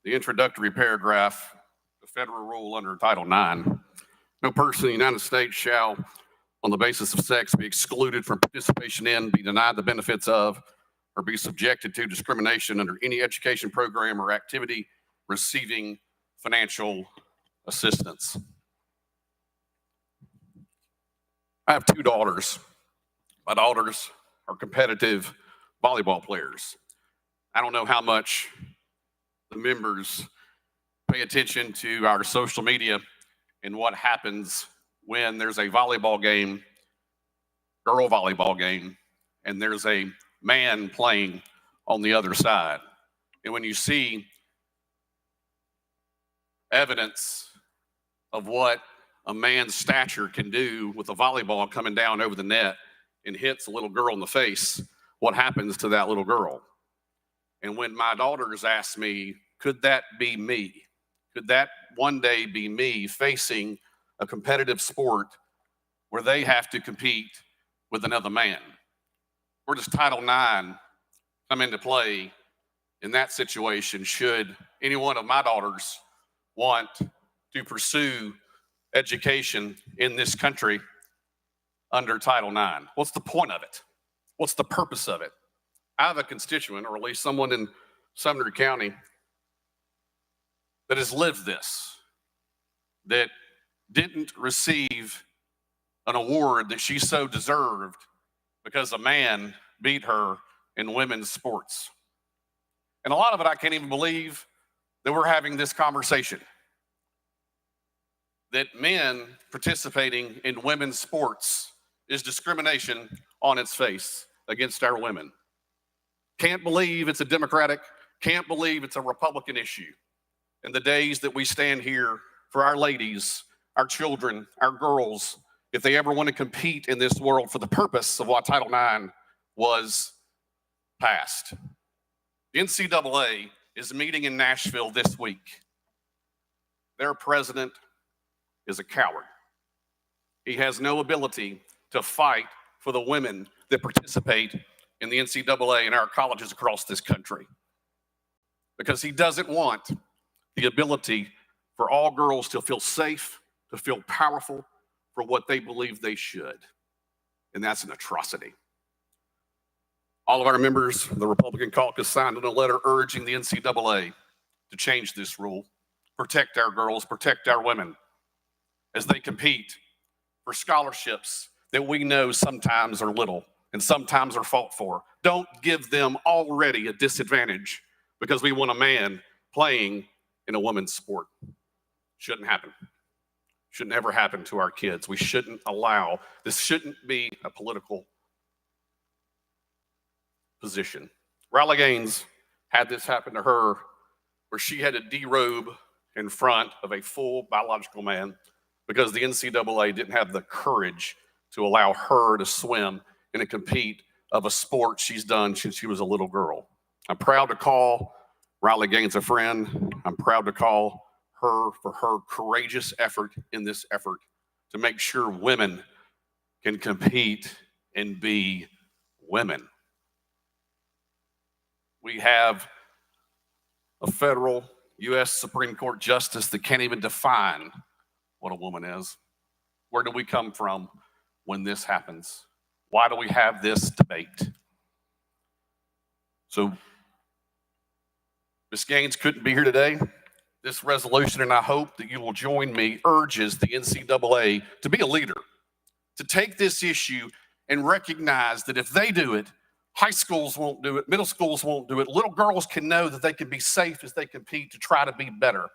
the introductory paragraph, the federal rule under Title IX. No person in the United States shall, on the basis of sex, be excluded from participation in, be denied the benefits of, or be subjected to discrimination under any education program or activity receiving financial assistance. I have two daughters. My daughters are competitive volleyball players. I don't know how much the members pay attention to our social media and what happens when there's a volleyball game, girl volleyball game, and there's a man playing on the other side. And when you see evidence of what a man's stature can do with a volleyball coming down over the net and hits a little girl in the face, what happens to that little girl? And when my daughters ask me, could that be me? Could that one day be me facing a competitive sport where they have to compete with another man? Where does Title IX come into play in that situation should any one of my daughters want to pursue education in this country under Title IX? What's the point of it? What's the purpose of it? I have a constituent, or at least someone in Sumner County, that has lived this, that didn't receive an award that she so deserved because a man beat her in women's sports. And a lot of it, I can't even believe that we're having this conversation. That men participating in women's sports is discrimination on its face against our women. Can't believe it's a Democratic, can't believe it's a Republican issue. And the days that we stand here for our ladies, our children, our girls, if they ever want to compete in this world for the purpose of what Title IX was passed. The NCAA is meeting in Nashville this week. Their president is a coward. He has no ability to fight for the women that participate in the NCAA in our colleges across this country. Because he doesn't want the ability for all girls to feel safe, to feel powerful for what they believe they should. And that's an atrocity. All of our members of the Republican caucus signed in a letter urging the NCAA to change this rule, protect our girls, protect our women as they compete for scholarships that we know sometimes are little and sometimes are fought for. Don't give them already a disadvantage because we want a man playing in a woman's sport. Shouldn't happen. Should never happen to our kids. We shouldn't allow, this shouldn't be a political position. Riley Gaines had this happen to her where she had to derobe in front of a full biological man because the NCAA didn't have the courage to allow her to swim and to compete of a sport she's done since she was a little girl. I'm proud to call Riley Gaines a friend. I'm proud to call her for her courageous effort in this effort to make sure women can compete and be women. We have a federal U.S. Supreme Court justice that can't even define what a woman is. Where do we come from when this happens? Why do we have this debate? So, Ms. Gaines couldn't be here today. This resolution, and I hope that you will join me, urges the NCAA to be a leader, to take this issue and recognize that if they do it, high schools won't do it, middle schools won't do it. Little girls can know that they can be safe as they compete to try to be better.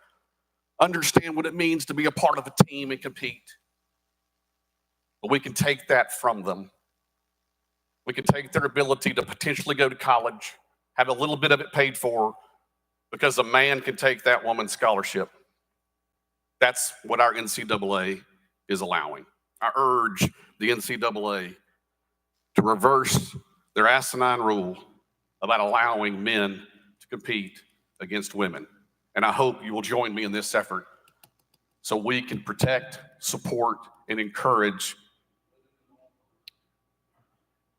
Understand what it means to be a part of a team and compete. But we can take that from them. We can take their ability to potentially go to college, have a little bit of it paid for, because a man can take that woman's scholarship. That's what our NCAA is allowing. I urge the NCAA to reverse their asinine rule about allowing men to compete against women. And I hope you will join me in this effort so we can protect, support, and encourage.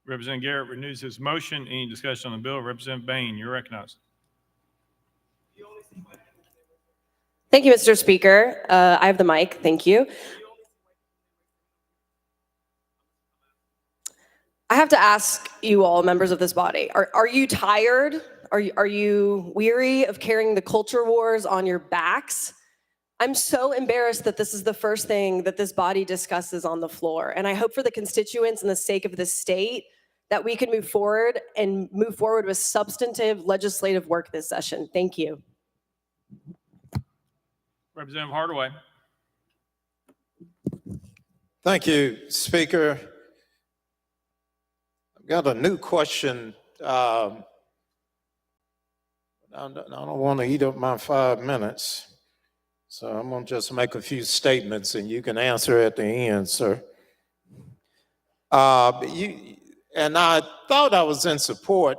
Representative Garrett renews his motion. Any discussion on the bill? Representative Bain, you're recognized. Thank you, Mr. Speaker. I have the mic. Thank you. I have to ask you all, members of this body, are you tired? Are you weary of carrying the culture wars on your backs? I'm so embarrassed that this is the first thing that this body discusses on the floor. And I hope for the constituents and the sake of the state that we can move forward with substantive legislative work this session. Thank you. Representative Hardaway. Thank you, Speaker. I've got a new question. I don't want to eat up my 5 minutes, so I'm going to just make a few statements and you can answer at the end, sir. And I thought I was in support.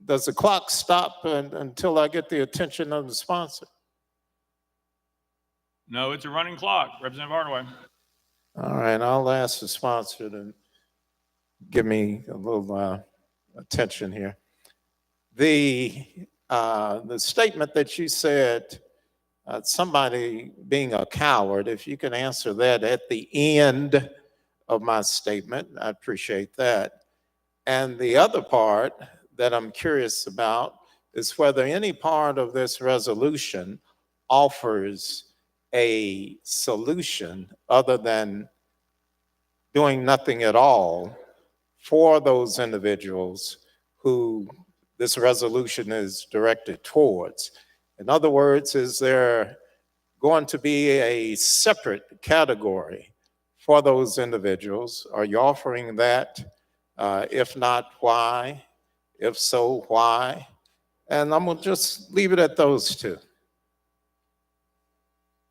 Does the clock stop until I get the attention of the sponsor? No, it's a running clock. Representative Hardaway. All right, I'll ask the sponsor to give me a little attention here. The statement that you said, somebody being a coward, if you can answer that at the end of my statement, I appreciate that. And the other part that I'm curious about is whether any part of this resolution offers a solution other than doing nothing at all for those individuals who this resolution is directed towards. In other words, is there going to be a separate category for those individuals? Are you offering that? If not, why? If so, why? And I'm gonna just leave it at those two.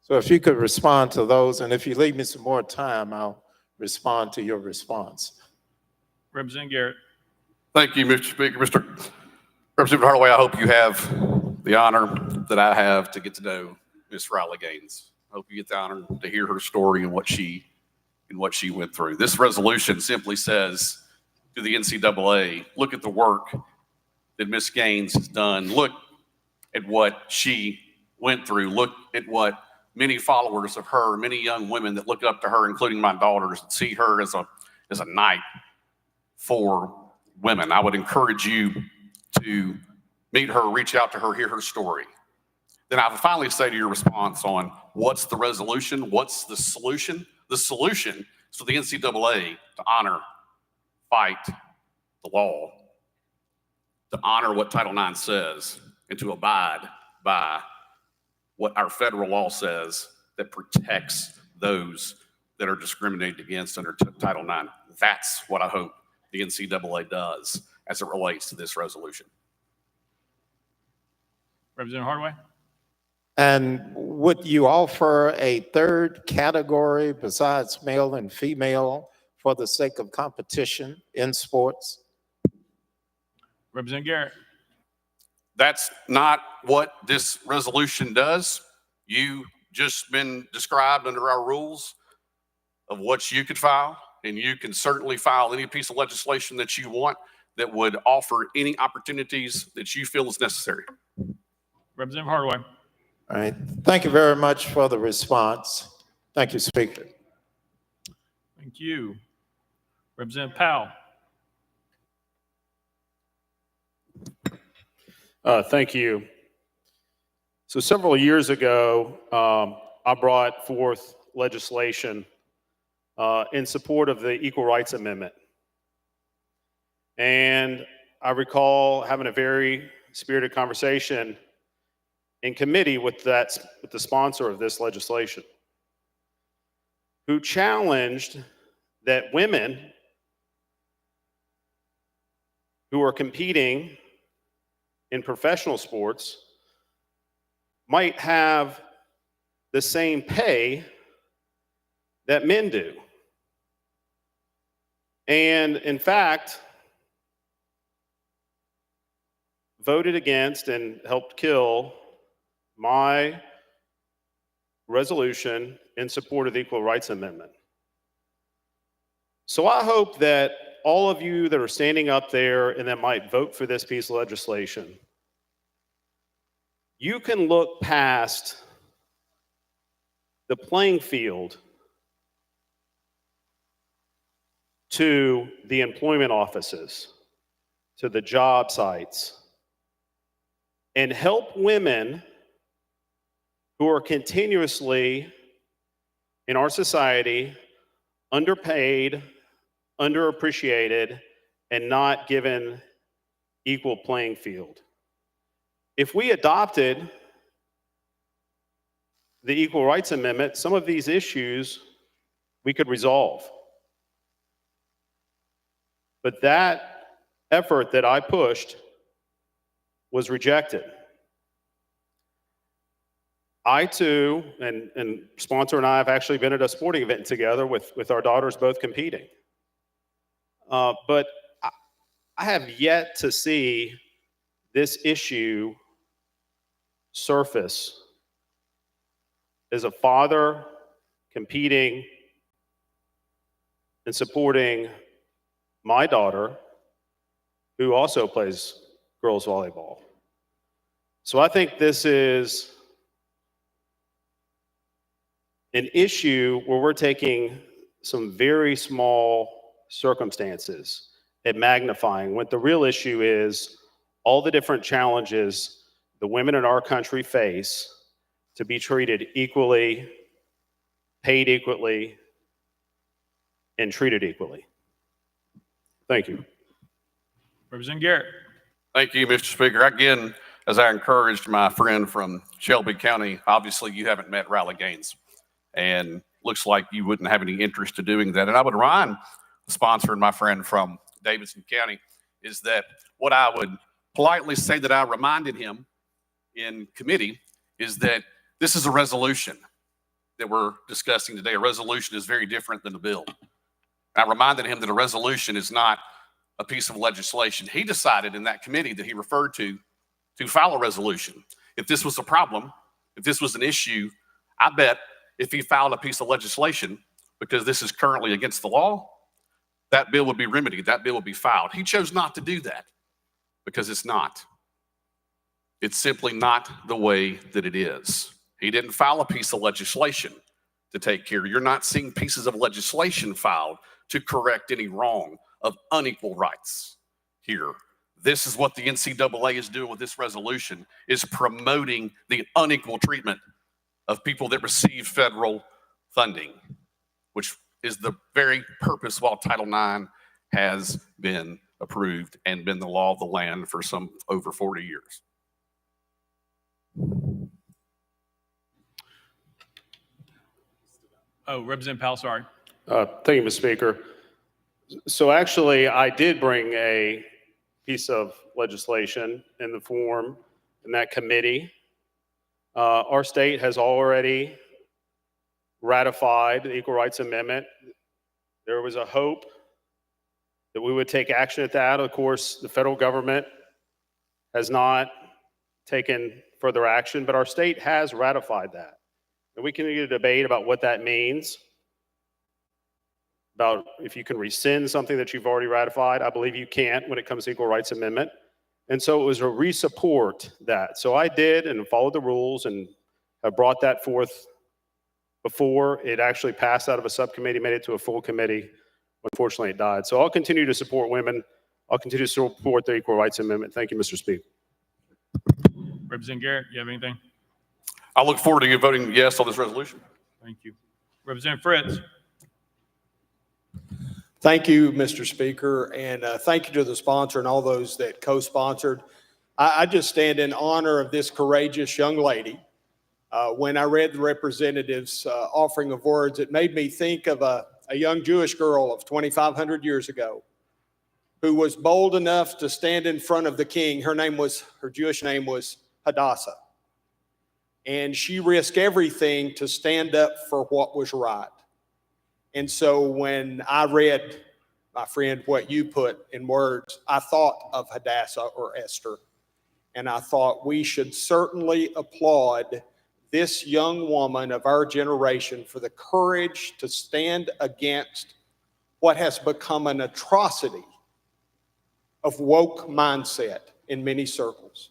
So if you could respond to those, and if you leave me some more time, I'll respond to your response. Representative Garrett. Thank you, Mr. Speaker. Representative Hardaway, I hope you have the honor that I have to get to know Ms. Riley Gaines. I hope you get the honor to hear her story and what she went through. This resolution simply says to the NCAA, look at the work that Ms. Gaines has done. Look at what she went through. Look at what many followers of her, many young women that look up to her, including my daughters, that see her as a knight for women. I would encourage you to meet her, reach out to her, hear her story. Then I would finally say to your response on what's the resolution, what's the solution? The solution is for the NCAA to honor, fight the law, to honor what Title IX says, and to abide by what our federal law says that protects those that are discriminated against under Title IX. That's what I hope the NCAA does as it relates to this resolution. Representative Hardaway. And would you offer a third category besides male and female for the sake of competition in sports? Representative Garrett. That's not what this resolution does. You just been described under our rules of what you could file, and you can certainly file any piece of legislation that you want that would offer any opportunities that you feel is necessary. Representative Hardaway. All right. Thank you very much for the response. Thank you, Speaker. Thank you. Representative Powell. Thank you. So several years ago, I brought forth legislation in support of the Equal Rights Amendment. And I recall having a very spirited conversation in committee with the sponsor of this legislation, who challenged that women who are competing in professional sports might have the same pay that men do. And in fact, voted against and helped kill my resolution in support of the Equal Rights Amendment. So I hope that all of you that are standing up there and that might vote for this piece of legislation, you can look past the playing field to the employment offices, to the job sites, and help women who are continuously in our society underpaid, underappreciated, and not given equal playing field. If we adopted the Equal Rights Amendment, some of these issues we could resolve. But that effort that I pushed was rejected. I too, and sponsor and I have actually been at a sporting event together with our daughters both competing. But I have yet to see this issue surface as a father competing and supporting my daughter, who also plays girls volleyball. So I think this is an issue where we're taking some very small circumstances and magnifying what the real issue is, all the different challenges the women in our country face to be treated equally, paid equally, and treated equally. Thank you. Representative Garrett. Thank you, Mr. Speaker. Again, as I encouraged my friend from Shelby County, obviously you haven't met Riley Gaines, and looks like you wouldn't have any interest in doing that. And I would remind the sponsor and my friend from Davidson County is that what I would politely say that I reminded him in committee is that this is a resolution that we're discussing today. A resolution is very different than a bill. I reminded him that a resolution is not a piece of legislation. He decided in that committee that he referred to file a resolution. If this was a problem, if this was an issue, I bet if he filed a piece of legislation, because this is currently against the law, that bill would be remedied, that bill would be filed. He chose not to do that because it's not. It's simply not the way that it is. He didn't file a piece of legislation to take care. You're not seeing pieces of legislation filed to correct any wrong of unequal rights here. This is what the NCAA is doing with this resolution, is promoting the unequal treatment of people that receive federal funding, which is the very purpose why Title IX has been approved and been the law of the land for some over 40 years. Oh, Representative Powell, sorry. Thank you, Mr. Speaker. So actually, I did bring a piece of legislation in the form in that committee. Our state has already ratified the Equal Rights Amendment. There was a hope that we would take action at that. Of course, the federal government has not taken further action, but our state has ratified that. And we can get a debate about what that means, about if you can rescind something that you've already ratified. I believe you can't when it comes to Equal Rights Amendment. And so it was a re-support that. So I did and followed the rules and have brought that forth before it actually passed out of a subcommittee, made it to a full committee. Unfortunately, it died. So I'll continue to support women. I'll continue to support the Equal Rights Amendment. Thank you, Mr. Speaker. Representative Garrett, you have anything? I look forward to you voting yes on this resolution. Thank you. Representative Fritz. Thank you, Mr. Speaker, and thank you to the sponsor and all those that co-sponsored. I just stand in honor of this courageous young lady. When I read the representative's offering of words, it made me think of a young Jewish girl of 2,500 years ago who was bold enough to stand in front of the king. Her Jewish name was Hadassah. And she risked everything to stand up for what was right. And so when I read, my friend, what you put in words, I thought of Hadassah or Esther. And I thought we should certainly applaud this young woman of our generation for the courage to stand against what has become an atrocity of woke mindset in many circles.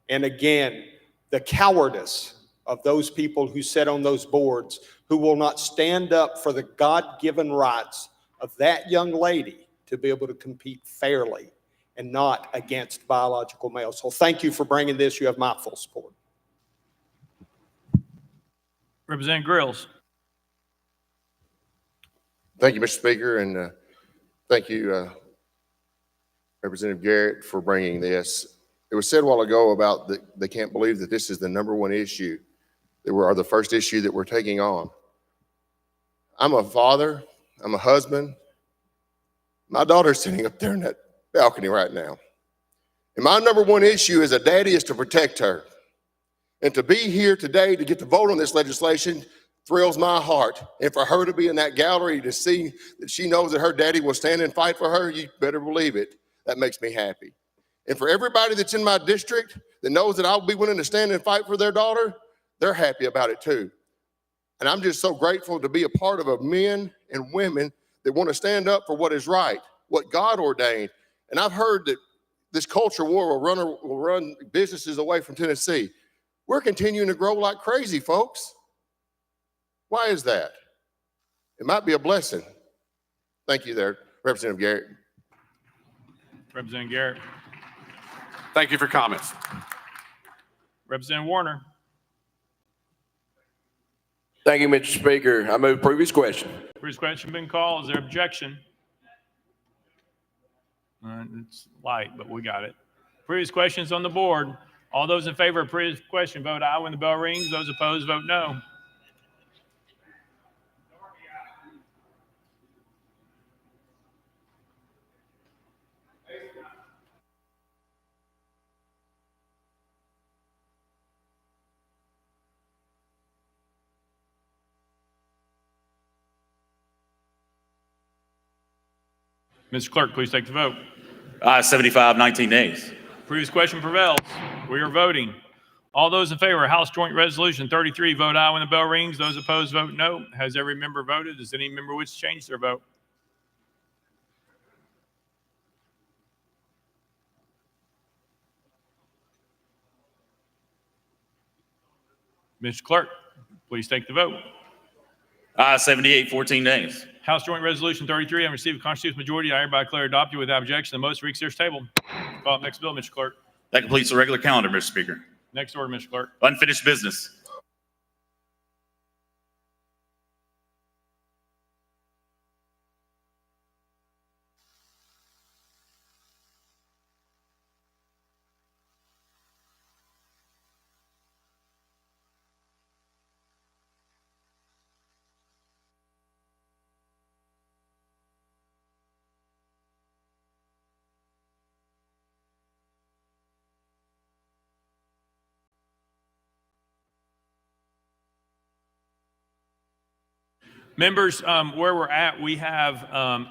And again, the cowardice of those people who sit on those boards who will not stand up for the God-given rights of that young lady to be able to compete fairly and not against biological males. So thank you for bringing this. You have my full support. Representative Grills. Thank you, Mr. Speaker, and thank you, Representative Garrett, for bringing this. It was said a while ago about they can't believe that this is the #1 issue that are the first issue that we're taking on. I'm a father. I'm a husband. My daughter's sitting up there in that balcony right now. And my #1 issue as a daddy is to protect her. And to be here today to get to vote on this legislation thrills my heart. And for her to be in that gallery to see that she knows that her daddy will stand and fight for her, you better believe it. That makes me happy. And for everybody that's in my district that knows that I'll be willing to stand and fight for their daughter, they're happy about it too. And I'm just so grateful to be a part of men and women that want to stand up for what is right, what God ordained. And I've heard that this culture war will run businesses away from Tennessee. We're continuing to grow like crazy, folks. Why is that? It might be a blessing. Thank you there, Representative Garrett. Representative Garrett. Thank you for comments. Representative Warner. Thank you, Mr. Speaker. I move previous question. Previous question been called. Is there objection? It's light, but we got it. Previous questions on the board. All those in favor of previous question, vote aye when the bell rings. Those opposed, vote no. Mr. Clerk, please take the vote. Aye, 75, 19 nays. Previous question prevails. We are voting. All those in favor of House Joint Resolution 33, vote aye when the bell rings. Those opposed, vote no. Has every member voted? Does any member wish to change their vote? Mr. Clerk, please take the vote. Aye, 78, 14 nays. House Joint Resolution 33, having received a constitutional majority, I hereby declare adopted without objection. The motion reads this table. Call up next bill, Mr. Clerk. That completes the regular calendar, Mr. Speaker. Next order, Mr. Clerk. Unfinished business. Members, where we're at, we have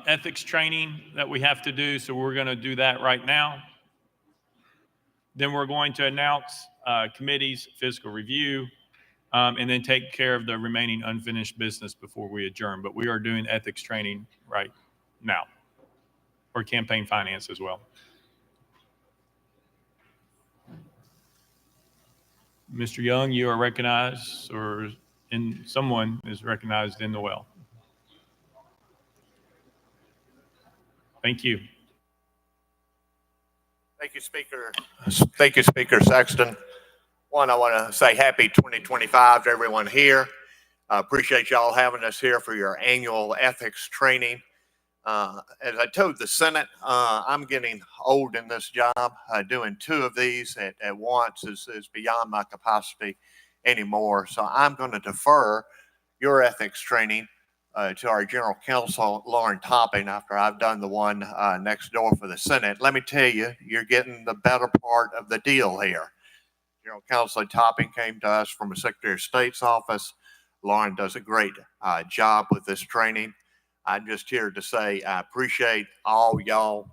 ethics training that we have to do, so we're going to do that right now. Then we're going to announce committees, fiscal review, and then take care of the remaining unfinished business before we adjourn. But we are doing ethics training right now, or campaign finance as well. Mr. Young, you are recognized, or someone is recognized in the well. Thank you. Thank you, Speaker. Thank you, Speaker Sexton. One, I want to say happy 2025 to everyone here. I appreciate y'all having us here for your annual ethics training. As I told the Senate, I'm getting old in this job. Doing 2 of these at once is beyond my capacity anymore. So I'm going to defer your ethics training to our General Counsel, Lauren Topping, after I've done the one next door for the Senate. Let me tell you, you're getting the better part of the deal here. General Counsel Topping came to us from the Secretary of State's office. Lauren does a great job with this training. I'm just here to say I appreciate all y'all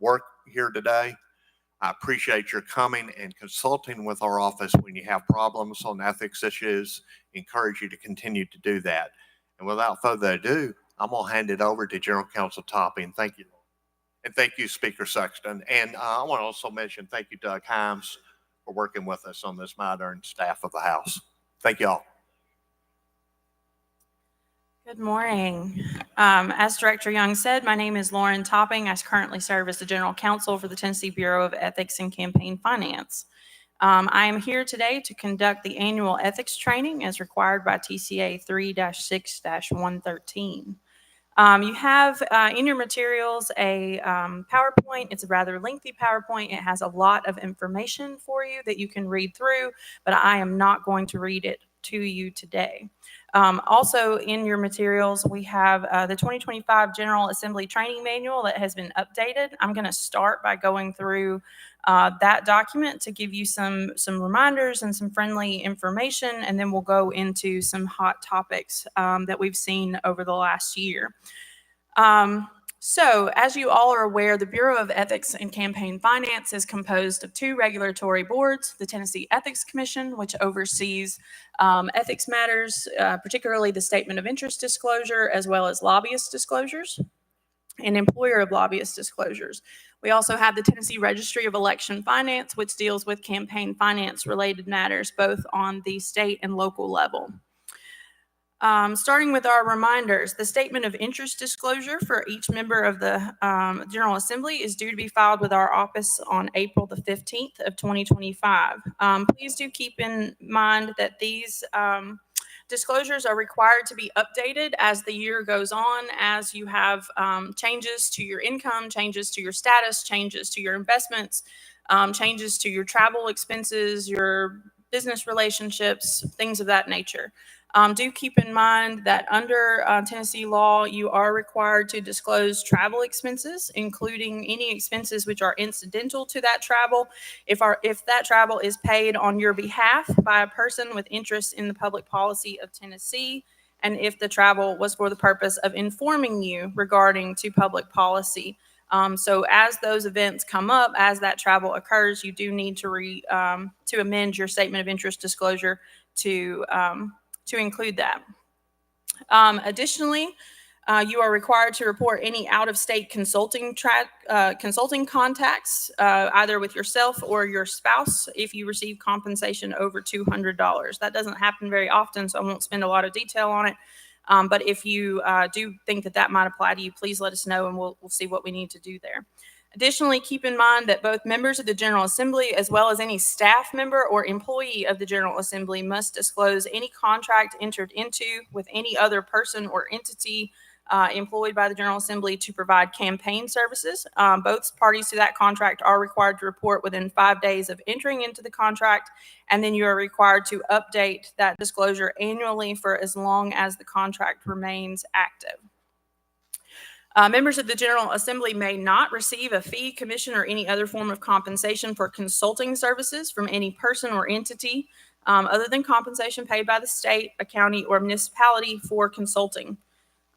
work here today. I appreciate your coming and consulting with our office when you have problems on ethics issues. Encourage you to continue to do that. And without further ado, I'm going to hand it over to General Counsel Topping. Thank you. And thank you, Speaker Sexton. And I want to also mention thank you, Doug Himes, for working with us on this matter and staff of the House. Thank you all. Good morning. As Director Young said, my name is Lauren Topping. I currently serve as the General Counsel for the Tennessee Bureau of Ethics and Campaign Finance. I am here today to conduct the annual ethics training as required by TCA 3-6-113. You have in your materials a PowerPoint. It's a rather lengthy PowerPoint. It has a lot of information for you that you can read through, but I am not going to read it to you today. Also in your materials, we have the 2025 General Assembly Training Manual that has been updated. I'm going to start by going through that document to give you some reminders and some friendly information, and then we'll go into some hot topics that we've seen over the last year. So, as you all are aware, the Bureau of Ethics and Campaign Finance is composed of two regulatory boards, the Tennessee Ethics Commission, which oversees ethics matters, particularly the statement of interest disclosure, as well as lobbyist disclosures and employer of lobbyist disclosures. We also have the Tennessee Registry of Election Finance, which deals with campaign finance related matters, both on the state and local level. Starting with our reminders, the statement of interest disclosure for each member of the General Assembly is due to be filed with our office on April the 15th of 2025. Please do keep in mind that these disclosures are required to be updated as the year goes on, as you have changes to your income, changes to your status, changes to your investments, changes to your travel expenses, your business relationships, things of that nature. Do keep in mind that under Tennessee law, you are required to disclose travel expenses, including any expenses which are incidental to that travel. If that travel is paid on your behalf by a person with interest in the public policy of Tennessee, and if the travel was for the purpose of informing you regarding to public policy. So as those events come up, as that travel occurs, you do need to amend your statement of interest disclosure to include that. Additionally, you are required to report any out-of-state consulting contacts, either with yourself or your spouse, if you receive compensation over $200. That doesn't happen very often, so I won't spend a lot of detail on it. But if you do think that might apply to you, please let us know and we'll see what we need to do there. Additionally, keep in mind that both members of the General Assembly, as well as any staff member or employee of the General Assembly, must disclose any contract entered into with any other person or entity employed by the General Assembly to provide campaign services. Both parties to that contract are required to report within 5 days of entering into the contract, and then you are required to update that disclosure annually for as long as the contract remains active. Members of the General Assembly may not receive a fee, commission, or any other form of compensation for consulting services from any person or entity other than compensation paid by the state, a county, or municipality for consulting.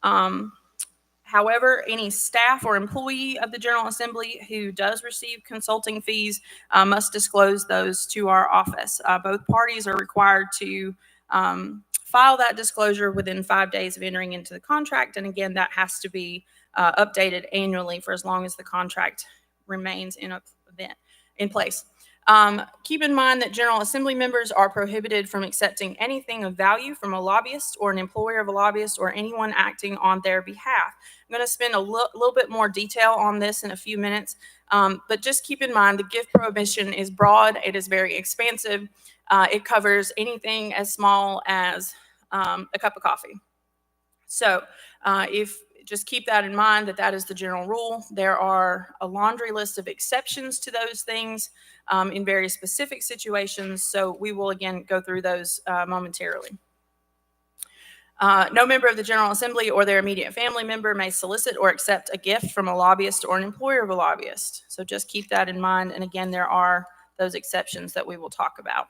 However, any staff or employee of the General Assembly who does receive consulting fees must disclose those to our office. Both parties are required to file that disclosure within 5 days of entering into the contract, and again, that has to be updated annually for as long as the contract remains in place. Keep in mind that General Assembly members are prohibited from accepting anything of value from a lobbyist or an employer of a lobbyist or anyone acting on their behalf. I'm going to spend a little bit more detail on this in a few minutes, but just keep in mind the gift prohibition is broad. It is very expansive. It covers anything as small as a cup of coffee. So just keep that in mind, that is the general rule. There are a laundry list of exceptions to those things in very specific situations. So we will again go through those momentarily. No member of the General Assembly or their immediate family member may solicit or accept a gift from a lobbyist or an employer of a lobbyist. So just keep that in mind. And again, there are those exceptions that we will talk about.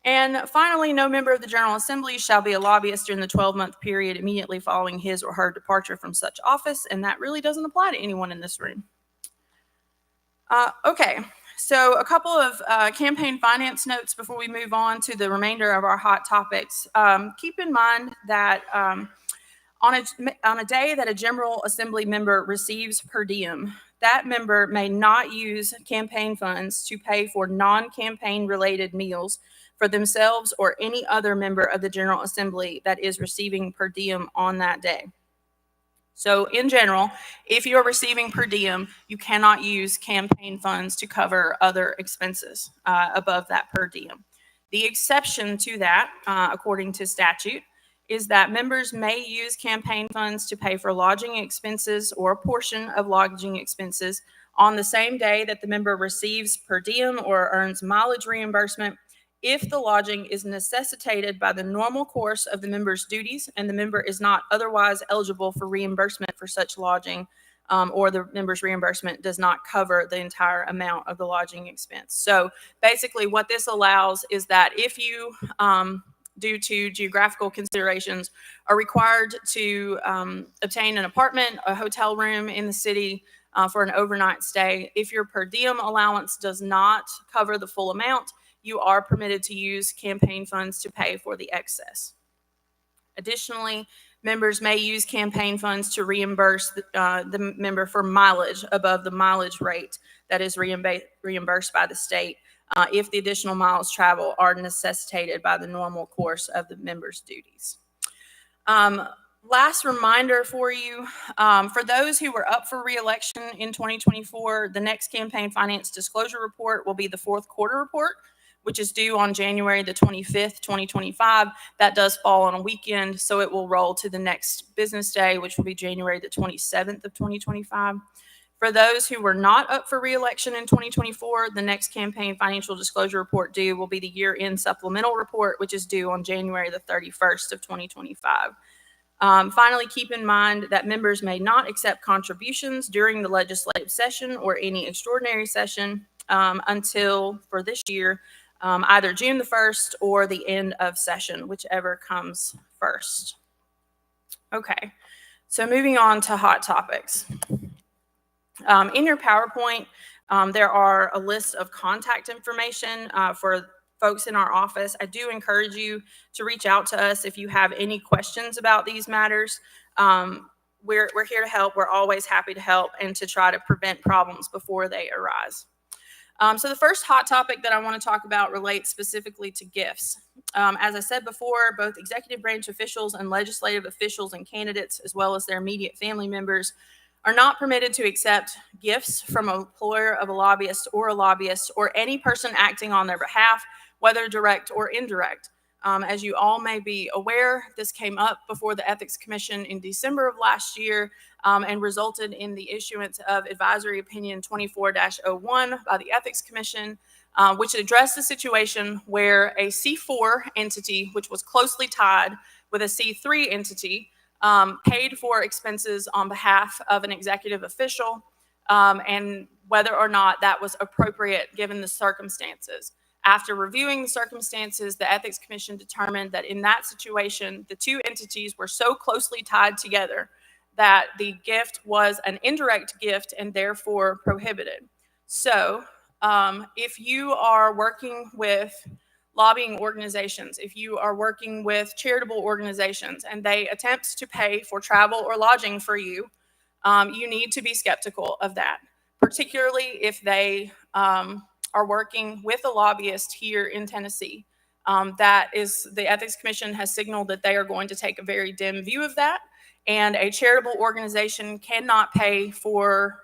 And finally, no member of the General Assembly shall be a lobbyist during the 12-month period immediately following his or her departure from such office, and that really doesn't apply to anyone in this room. Okay, So a couple of campaign finance notes before we move on to the remainder of our hot topics. Keep in mind that on a day that a General Assembly member receives per diem, that member may not use campaign funds to pay for non-campaign related meals for themselves or any other member of the General Assembly that is receiving per diem on that day. So in general, if you're receiving per diem, you cannot use campaign funds to cover other expenses above that per diem. The exception to that, according to statute, is that members may use campaign funds to pay for lodging expenses or a portion of lodging expenses on the same day that the member receives per diem or earns mileage reimbursement if the lodging is necessitated by the normal course of the member's duties and the member is not otherwise eligible for reimbursement for such lodging, or the member's reimbursement does not cover the entire amount of the lodging expense. So basically what this allows is that if you, due to geographical considerations, are required to obtain an apartment, a hotel room in the city for an overnight stay, if your per diem allowance does not cover the full amount, you are permitted to use campaign funds to pay for the excess. Additionally, members may use campaign funds to reimburse the member for mileage above the mileage rate that is reimbursed by the state if the additional miles traveled are necessitated by the normal course of the member's duties. Last reminder for you, for those who were up for re-election in 2024, the next campaign finance disclosure report will be the fourth quarter report, which is due on January the 25th, 2025. That does fall on a weekend, so it will roll to the next business day, which will be January the 27th of 2025. For those who were not up for re-election in 2024, the next campaign financial disclosure report due will be the year-end supplemental report, which is due on January the 31st of 2025. Finally, keep in mind that members may not accept contributions during the legislative session or any extraordinary session until, for this year, either June the 1st or the end of session, whichever comes first. Okay, so moving on to hot topics. In your PowerPoint, there are a list of contact information for folks in our office. I do encourage you to reach out to us if you have any questions about these matters. We're here to help. We're always happy to help and to try to prevent problems before they arise. So the first hot topic that I want to talk about relates specifically to gifts. As I said before, both executive branch officials and legislative officials and candidates, as well as their immediate family members, are not permitted to accept gifts from an employer of a lobbyist or any person acting on their behalf, whether direct or indirect. As you all may be aware, this came up before the Ethics Commission in December of last year and resulted in the issuance of Advisory Opinion 24-01 by the Ethics Commission, which addressed the situation where a C4 entity, which was closely tied with a C3 entity, paid for expenses on behalf of an executive official, and whether or not that was appropriate given the circumstances. After reviewing the circumstances, the Ethics Commission determined that in that situation, the two entities were so closely tied together that the gift was an indirect gift and therefore prohibited. So if you are working with lobbying organizations, if you are working with charitable organizations and they attempt to pay for travel or lodging for you, you need to be skeptical of that, particularly if they are working with a lobbyist here in Tennessee. That is, the Ethics Commission has signaled that they are going to take a very dim view of that, and a charitable organization cannot pay for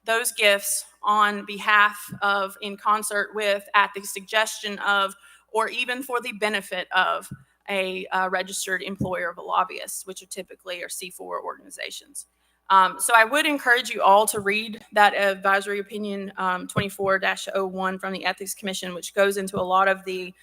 those gifts on behalf of, in concert with, at the suggestion of, or even for the benefit of a registered employer of a lobbyist, which are typically C4 organizations. So I would encourage you all to read that Advisory Opinion 24-01 from the Ethics Commission, which goes into a lot of the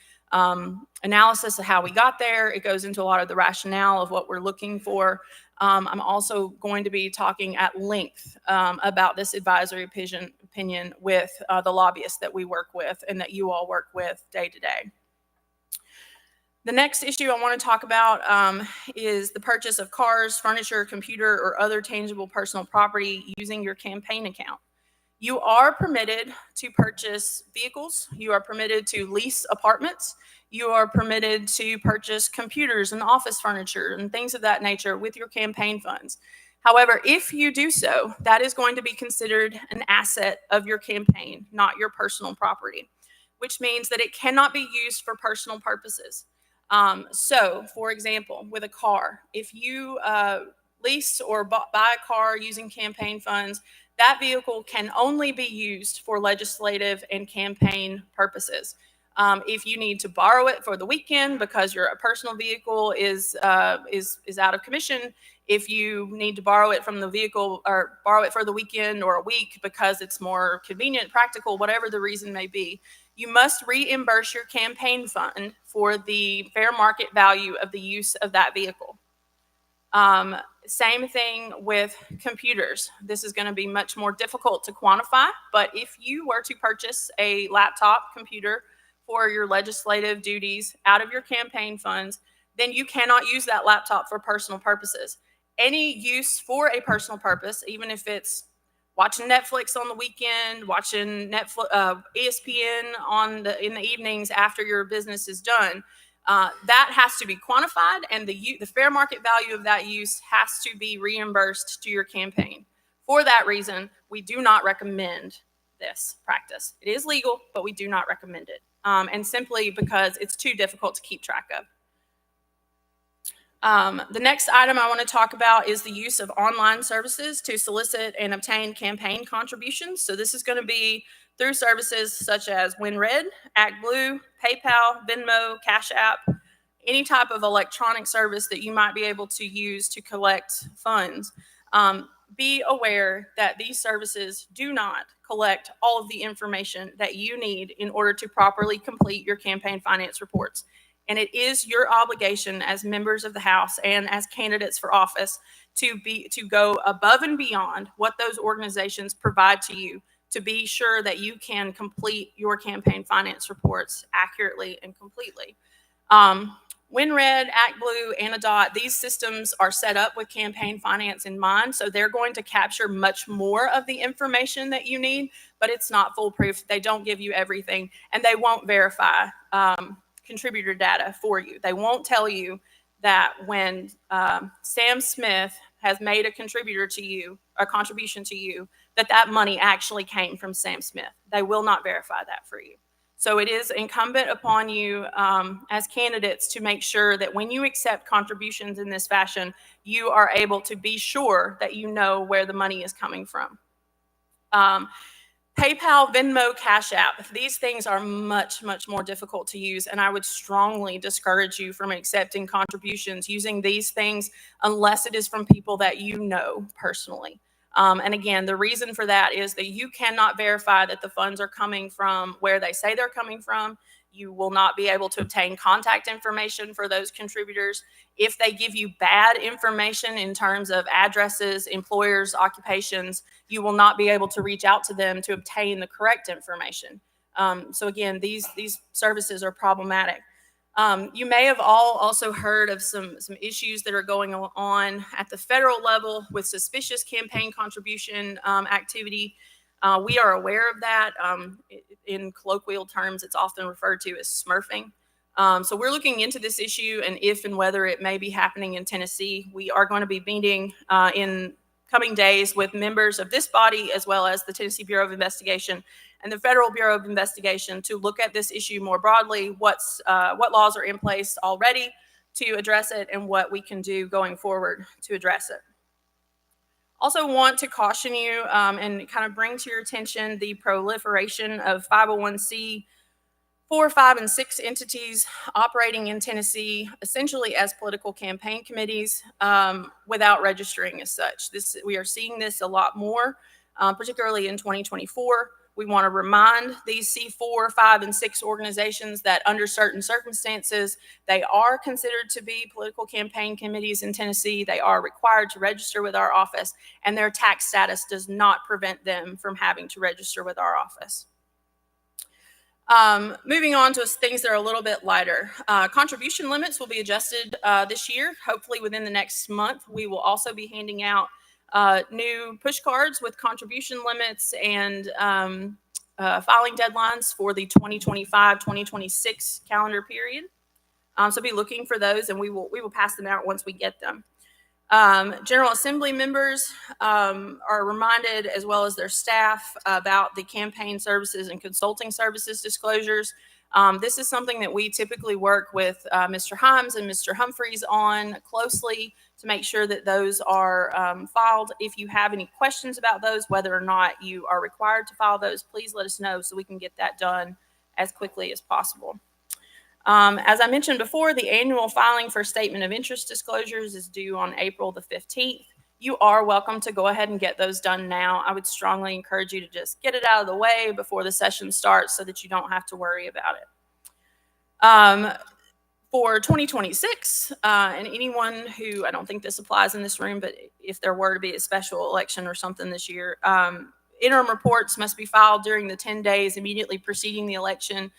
analysis of how we got there. It goes into a lot of the rationale of what we're looking for. I'm also going to be talking at length about this advisory opinion with the lobbyists that we work with and that you all work with day to day. The next issue I want to talk about is the purchase of cars, furniture, computer, or other tangible personal property using your campaign account. You are permitted to purchase vehicles. You are permitted to lease apartments. You are permitted to purchase computers and office furniture and things of that nature with your campaign funds. However, if you do so, that is going to be considered an asset of your campaign, not your personal property, which means that it cannot be used for personal purposes. So, for example, with a car, if you lease or buy a car using campaign funds, that vehicle can only be used for legislative and campaign purposes. If you need to borrow it for the weekend because your personal vehicle is out of commission, if you need to borrow it from the vehicle or borrow it for the weekend or a week because it's more convenient, practical, whatever the reason may be, you must reimburse your campaign fund for the fair market value of the use of that vehicle. Same thing with computers. This is going to be much more difficult to quantify, but if you were to purchase a laptop computer for your legislative duties out of your campaign funds, then you cannot use that laptop for personal purposes. Any use for a personal purpose, even if it's watching Netflix on the weekend, watching ESPN in the evenings after your business is done, that has to be quantified, and the fair market value of that use has to be reimbursed to your campaign. For that reason, we do not recommend this practice. It is legal, but we do not recommend it, and simply because it's too difficult to keep track of. The next item I want to talk about is the use of online services to solicit and obtain campaign contributions. So this is going to be through services such as WinRed, ActBlue, PayPal, Venmo, Cash App, any type of electronic service that you might be able to use to collect funds. Be aware that these services do not collect all of the information that you need in order to properly complete your campaign finance reports. And it is your obligation as members of the House and as candidates for office to go above and beyond what those organizations provide to you to be sure that you can complete your campaign finance reports accurately and completely. WinRed, ActBlue, Anadot, these systems are set up with campaign finance in mind, so they're going to capture much more of the information that you need, but it's not foolproof. They don't give you everything, and they won't verify contributor data for you. They won't tell you that when Sam Smith has made a contribution to you, that money actually came from Sam Smith. They will not verify that for you. So it is incumbent upon you as candidates to make sure that when you accept contributions in this fashion, you are able to be sure that you know where the money is coming from. PayPal, Venmo, Cash App, these things are much, much more difficult to use, and I would strongly discourage you from accepting contributions using these things unless it is from people that you know personally. And again, the reason for that is that you cannot verify that the funds are coming from where they say they're coming from. You will not be able to obtain contact information for those contributors. If they give you bad information in terms of addresses, employers, occupations, you will not be able to reach out to them to obtain the correct information. So again, these services are problematic. You may have all also heard of some issues that are going on at the federal level with suspicious campaign contribution activity. We are aware of that. In colloquial terms, it's often referred to as smurfing. So we're looking into this issue and if and whether it may be happening in Tennessee. We are going to be meeting in coming days with members of this body as well as the Tennessee Bureau of Investigation and the Federal Bureau of Investigation to look at this issue more broadly, what laws are in place already to address it and what we can do going forward to address it. Also want to caution you and kind of bring to your attention the proliferation of 501c 4, 5, and 6 entities operating in Tennessee essentially as political campaign committees without registering as such. We are seeing this a lot more, particularly in 2024. We want to remind these C4, 5, and 6 organizations that under certain circumstances, they are considered to be political campaign committees in Tennessee. They are required to register with our office, and their tax status does not prevent them from having to register with our office. Moving on to things that are a little bit lighter. Contribution limits will be adjusted this year. Hopefully within the next month, we will also be handing out new push cards with contribution limits and filing deadlines for the 2025-2026 calendar period. So be looking for those, and we will pass them out once we get them. General Assembly members are reminded, as well as their staff, about the campaign services and consulting services disclosures. This is something that we typically work with Mr. Himes and Mr. Humphreys on closely to make sure that those are filed. If you have any questions about those, whether or not you are required to file those, please let us know so we can get that done as quickly as possible. As I mentioned before, the annual filing for statement of interest disclosures is due on April the 15th. You are welcome to go ahead and get those done now. I would strongly encourage you to just get it out of the way before the session starts so that you don't have to worry about it. For 2026, and anyone who, I don't think this applies in this room, but if there were to be a special election or something this year, interim reports must be filed during the 10 days immediately preceding the election.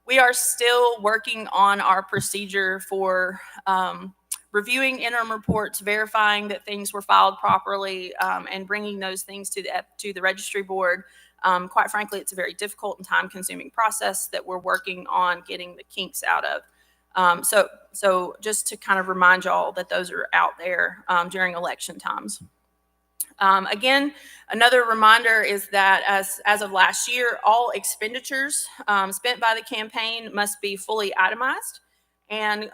We are still working on our procedure for reviewing interim reports, verifying that things were filed properly, and bringing those things to the registry board. Quite frankly, it's a very difficult and time-consuming process that we're working on getting the kinks out of. So just to kind of remind y'all that those are out there during election times. Again, another reminder is that as of last year, all expenditures spent by the campaign must be fully itemized, and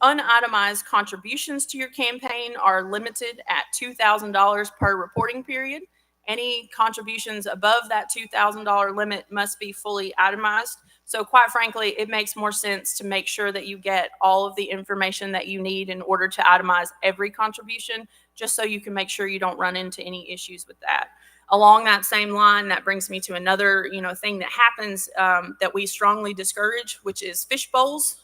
unitemized contributions to your campaign are limited at $2,000 per reporting period. Any contributions above that $2,000 limit must be fully itemized. So quite frankly, it makes more sense to make sure that you get all of the information that you need in order to itemize every contribution, just so you can make sure you don't run into any issues with that. Along that same line, that brings me to another thing that happens that we strongly discourage, which is fish bowls,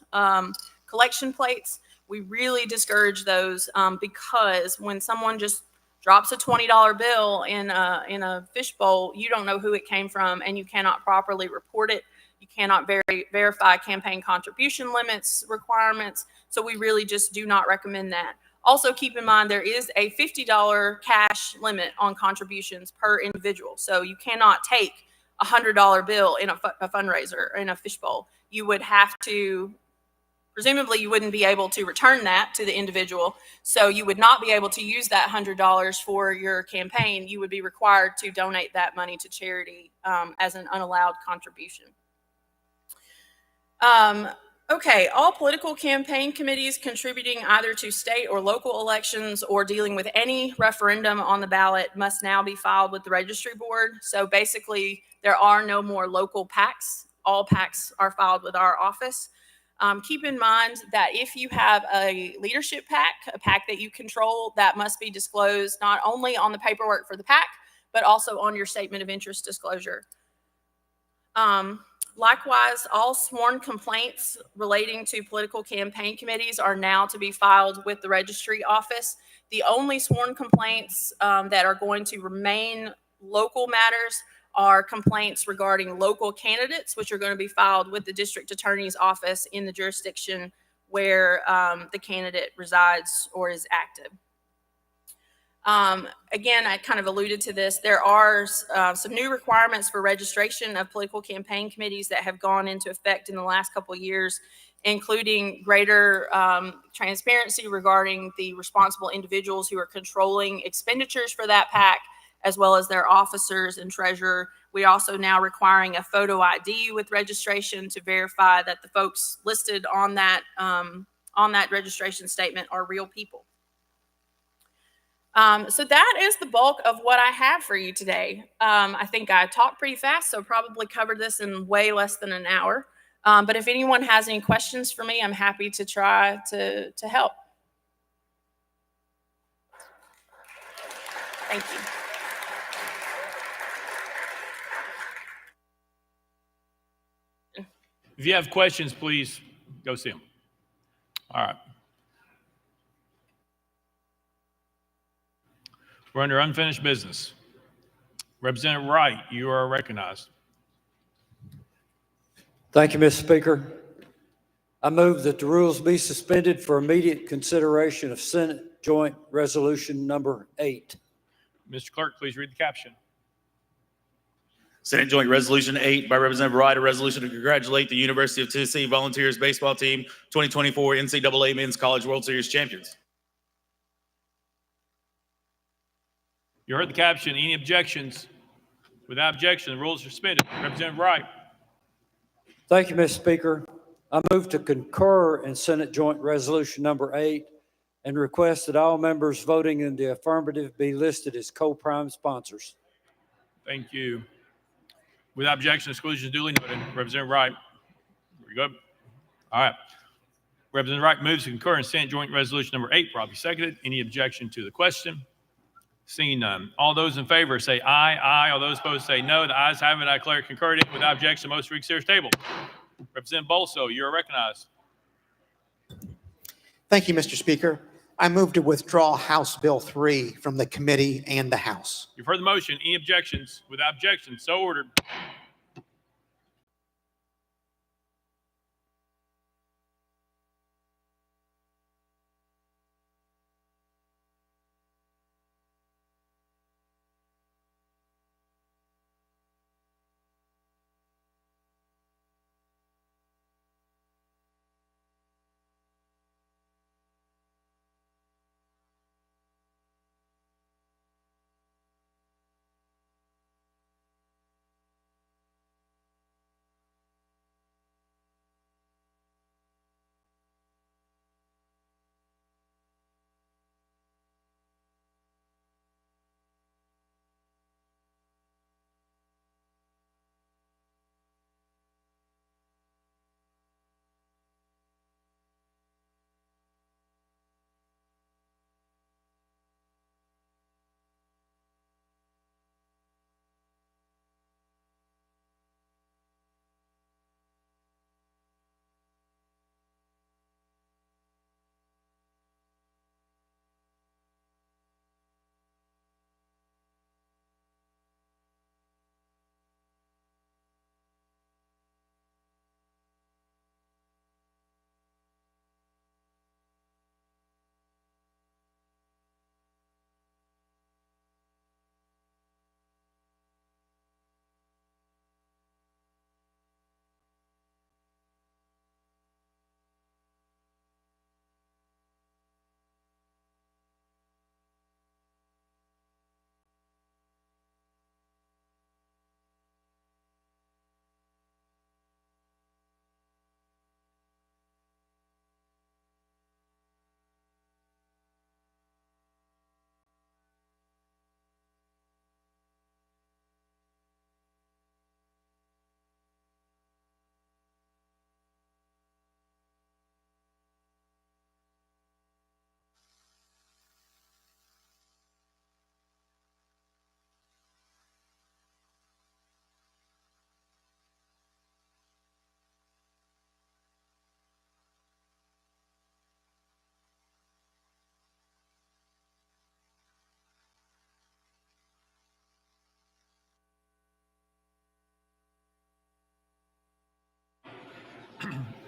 collection plates. We really discourage those because when someone just drops a $20 bill in a fish bowl, you don't know who it came from, and you cannot properly report it. You cannot verify campaign contribution limits requirements. So we really just do not recommend that. Also, keep in mind there is a $50 cash limit on contributions per individual. So you cannot take a $100 bill in a fundraiser or in a fishbowl. You would have to, presumably you wouldn't be able to return that to the individual. So you would not be able to use that $100 for your campaign. You would be required to donate that money to charity as an unallowed contribution. Okay, all political campaign committees contributing either to state or local elections or dealing with any referendum on the ballot must now be filed with the registry board. So basically, there are no more local PACs. All PACs are filed with our office. Keep in mind that if you have a leadership PAC, a PAC that you control, that must be disclosed not only on the paperwork for the PAC, but also on your statement of interest disclosure. Likewise, all sworn complaints relating to political campaign committees are now to be filed with the registry office. The only sworn complaints that are going to remain local matters are complaints regarding local candidates, which are going to be filed with the district attorney's office in the jurisdiction where the candidate resides or is active. Again, I kind of alluded to this. There are some new requirements for registration of political campaign committees that have gone into effect in the last couple of years, including greater transparency regarding the responsible individuals who are controlling expenditures for that PAC, as well as their officers and treasurer. We also now requiring a photo ID with registration to verify that the folks listed on that registration statement are real people. So that is the bulk of what I have for you today. I think I talked pretty fast, so probably covered this in way less than an hour. But if anyone has any questions for me, I'm happy to try to help. Thank you. If you have questions, please go see them. All right. We're under unfinished business. Representative Wright, you are recognized. Thank you, Mr. Speaker. I move that the rules be suspended for immediate consideration of Senate Joint Resolution Number 8. Mr. Clerk, please read the caption. Senate Joint Resolution 8 by Representative Wright, a resolution to congratulate the University of Tennessee Volunteers baseball team 2024 NCAA Men's College World Series champions. You heard the caption. Any objections? Without objection, the rules are suspended. Representative Wright. Thank you, Mr. Speaker. I move to concur in Senate Joint Resolution number 8 and request that all members voting in the affirmative be listed as co-prime sponsors. Thank you. Without objection, exclusion is duly noted. Representative Wright. Very good. All right. Representative Wright moves to concur in Senate Joint Resolution number 8, properly seconded. Any objection to the question? Seeing none. All those in favor say aye. Aye. All those opposed say no. The ayes have it. I declare concurred in. Without objection, most reconsider table. Representative Bolso, you are recognized. Thank you, Mr. Speaker. I move to withdraw House Bill 3 from the committee and the House. You've heard the motion. Any objections? Without objection, so ordered.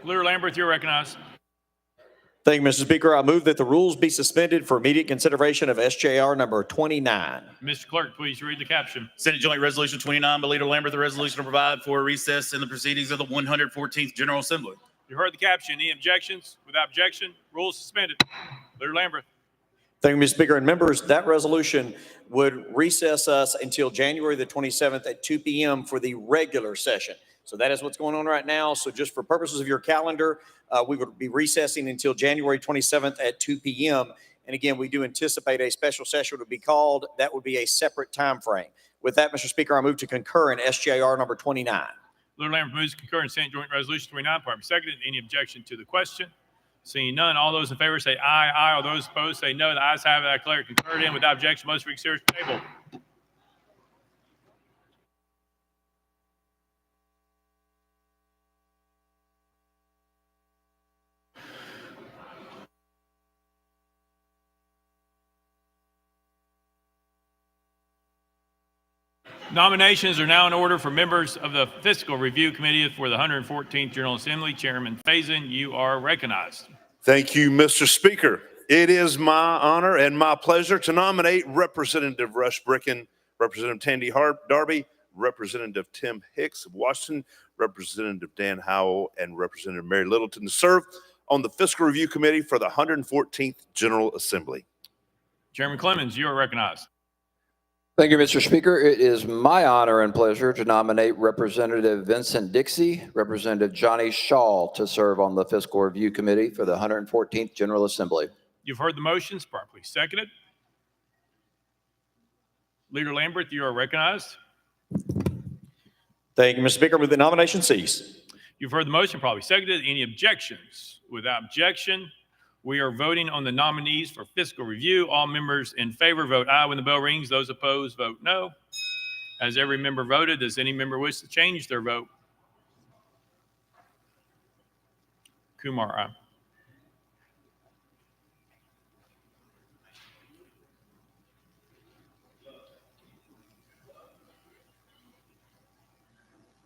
Leader Lambert, you're recognized. Thank you, Mr. Speaker. I move that the rules be suspended for immediate consideration of SJR number 29. Mr. Clerk, please read the caption. Senate Joint Resolution 29 by Leader Lambert, the resolution to provide for a recess in the proceedings of the 114th General Assembly. You heard the caption. Any objections? Without objection, rules suspended. Leader Lambert. Thank you, Mr. Speaker. And members, that resolution would recess us until January the 27th at 2 p.m. for the regular session. So that is what's going on right now. So just for purposes of your calendar, we would be recessing until January 27th at 2 p.m. And again, we do anticipate a special session to be called. That would be a separate time frame. With that, Mr. Speaker, I move to concur in SJR number 29. Leader Lambert moves to concur in Senate Joint Resolution 29, properly seconded. Any objection to the question? Seeing none, all those in favor say aye. Aye. All those opposed say no. The ayes have it. I declare concurred in. Without objection, most reconsider table. Nominations are now in order for members of the Fiscal Review Committee for the 114th General Assembly. Chairman Faison, you are recognized. Thank you, Mr. Speaker. It is my honor and my pleasure to nominate Representative Rush Bricken, Representative Tandy Darby, Representative Tim Hicks of Washington, Representative Dan Howell, and Representative Mary Littleton to serve on the Fiscal Review Committee for the 114th General Assembly. Chairman Clemens, you are recognized. Thank you, Mr. Speaker. It is my honor and pleasure to nominate Representative Vincent Dixie, Representative Johnny Shaw to serve on the Fiscal Review Committee for the 114th General Assembly. You've heard the motions, properly seconded. Leader Lambert, you are recognized. Thank you, Mr. Speaker. Move the nomination cease. You've heard the motion, probably seconded. Any objections? Without objection, we are voting on the nominees for fiscal review. All members in favor vote aye when the bell rings. Those opposed vote no. Has every member voted? Does any member wish to change their vote? Kumar, aye.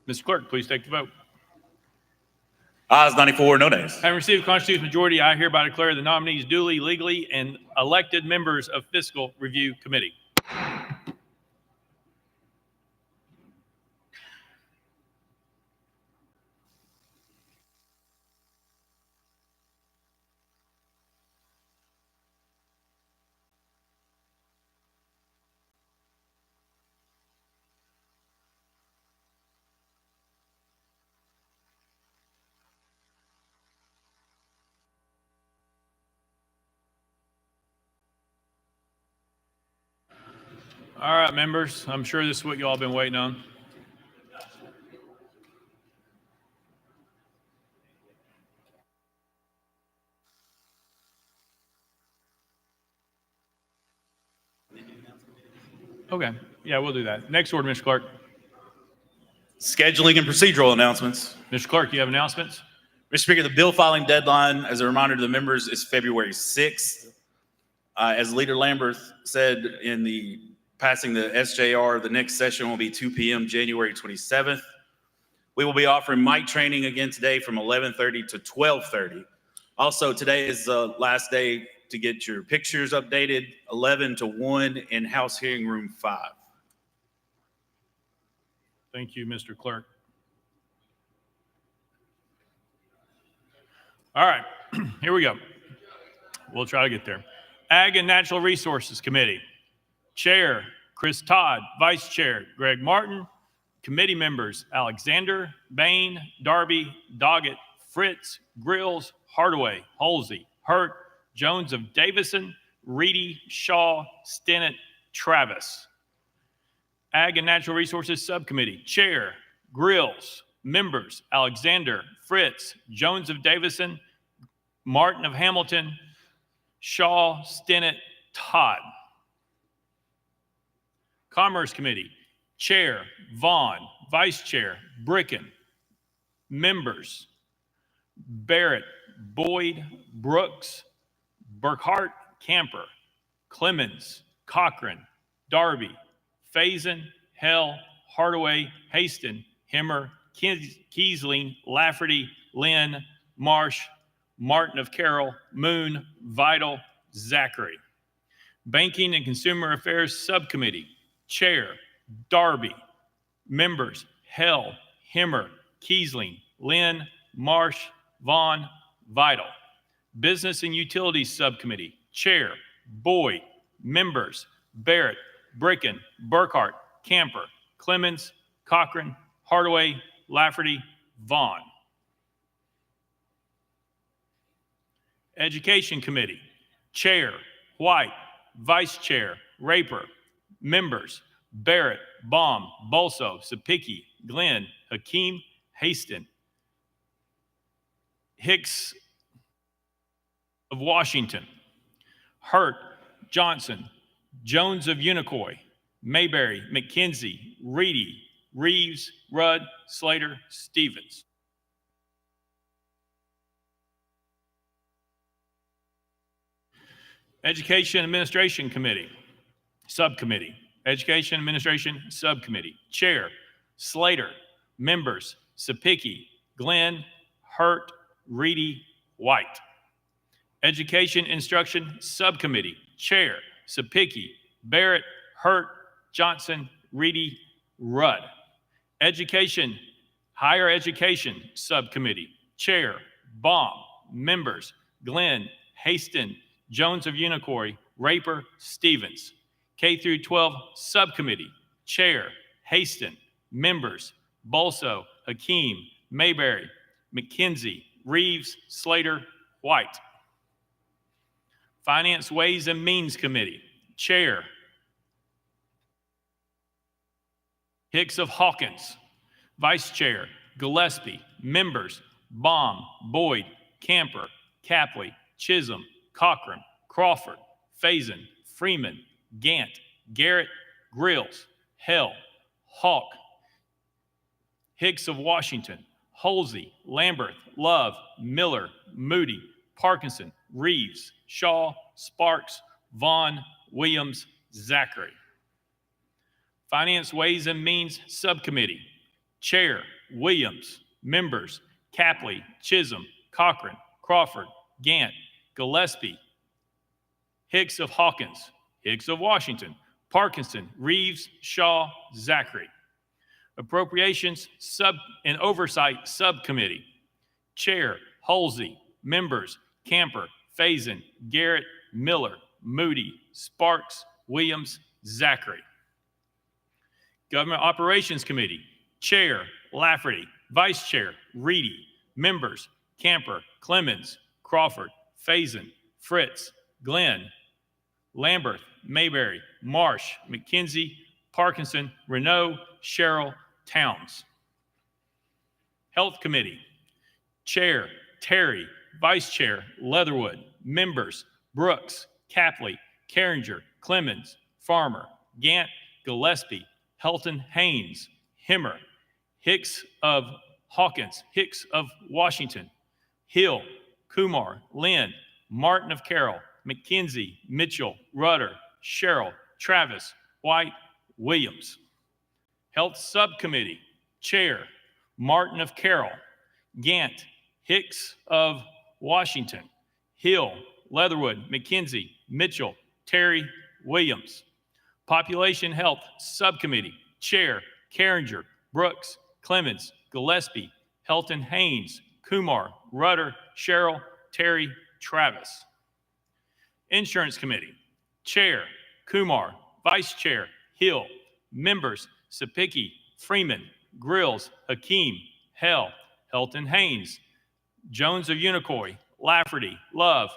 Mr. Clerk, please take the vote. Ayes 94, no nays. Having received a constitutional majority, I hereby declare the nominees duly, legally, and elected members of Fiscal Review Committee. All right, members, I'm sure this is what you all been waiting on. Okay, yeah, we'll do that. Next order, Mr. Clerk. Scheduling and procedural announcements. Mr. Clerk, you have announcements? Mr. Speaker, the bill filing deadline, as a reminder to the members, is February 6th. As Leader Lambert said in the passing the SJR, the next session will be 2 p.m. January 27th. We will be offering mic training again today from 11:30 to 12:30. Also, today is the last day to get your pictures updated, 11 to 1 in House Hearing Room 5. Thank you, Mr. Clerk. All right, here we go. We'll try to get there. Ag and Natural Resources Committee. Chair, Chris Todd. Vice Chair, Greg Martin. Committee members, Alexander, Bain, Darby, Doggett, Fritz, Grills, Hardaway, Halsey, Hurt, Jones of Davison, Reedy, Shaw, Stinnett, Travis. Ag and Natural Resources Subcommittee. Chair, Grills. Members, Alexander, Fritz, Jones of Davison, Martin of Hamilton, Shaw, Stinnett, Todd. Commerce Committee. Chair, Vaughn. Vice Chair, Bricken. Members, Barrett, Boyd, Brooks, Burkhart, Camper, Clemens, Cochran, Darby, Faison, Hell, Hardaway, Haston, Hemmer, Kiesling, Lafferty, Lynn, Marsh, Martin of Carroll, Moon, Vital, Zachary. Banking and Consumer Affairs Subcommittee. Chair, Darby. Members, Hell, Hemmer, Kiesling, Lynn, Marsh, Vaughn, Vital. Business and Utilities Subcommittee. Chair, Boyd. Members, Barrett, Bricken, Burkhart, Camper, Clemens, Cochran, Hardaway, Lafferty, Vaughn. Education Committee. Chair, White. Vice Chair, Raper. Members, Barrett, Baum, Bolso, Sapicki, Glenn, Hakeem, Haston, Hicks of Washington, Hurt, Johnson, Jones of Unicoi, Mayberry, McKenzie, Reedy, Reeves, Rudd, Slater, Stevens. Education Administration Committee, Subcommittee. Education Administration Subcommittee. Chair, Slater. Members, Sapicki, Glenn, Hurt, Reedy, White. Education Instruction Subcommittee, Chair, Sapicki, Barrett, Hurt, Johnson, Reedy, Rudd. Education, Higher Education Subcommittee, Chair, Baum, members, Glenn, Haston, Jones of Unicoi, Raper, Stevens. K through 12 Subcommittee, Chair, Haston, members, Bolso, Hakeem, Mayberry, McKenzie, Reeves, Slater, White. Finance Ways and Means Committee, Chair, Hicks of Hawkins, Vice Chair, Gillespie, members, Baum, Boyd, Camper, Capley, Chisholm, Cochran, Crawford, Faison, Freeman, Gant, Garrett, Grills, Hell, Hawk, Hicks of Washington, Holsey, Lambert, Love, Miller, Moody, Parkinson, Reeves, Shaw, Sparks, Vaughn, Williams, Zachary. Finance Ways and Means Subcommittee, Chair, Williams, members, Capley, Chisholm, Cochran, Crawford, Gant, Gillespie, Hicks of Hawkins, Hicks of Washington, Parkinson, Reeves, Shaw, Zachary. Appropriations and Oversight Subcommittee, Chair, Holsey, members, Camper, Faison, Garrett, Miller, Moody, Sparks, Williams, Zachary. Government Operations Committee, Chair, Lafferty, Vice Chair, Reedy, members, Camper, Clemens, Crawford, Faison, Fritz, Glenn, Lambert, Mayberry, Marsh, McKenzie, Parkinson, Renault, Sherrill, Towns. Health Committee, Chair, Terry, Vice Chair, Leatherwood, members, Brooks, Capley, Carringer, Clemens, Farmer, Gant, Gillespie, Helton, Haynes, Himmer, Hicks of Hawkins, Hicks of Washington, Hill, Kumar, Lynn, Martin of Carroll, McKenzie, Mitchell, Rudder, Sherrill, Travis, White, Williams. Health Subcommittee, Chair, Martin of Carroll, Gant, Hicks of Washington, Hill, Leatherwood, McKenzie, Mitchell, Terry, Williams. Population Health Subcommittee, Chair, Carringer, Brooks, Clemens, Gillespie, Helton, Haynes, Kumar, Rudder, Sherrill, Terry, Travis. Insurance Committee, Chair, Kumar, Vice Chair, Hill, members, Sapicki, Freeman, Grills, Hakeem, Hell, Helton, Haynes, Jones of Unicoi, Lafferty, Love,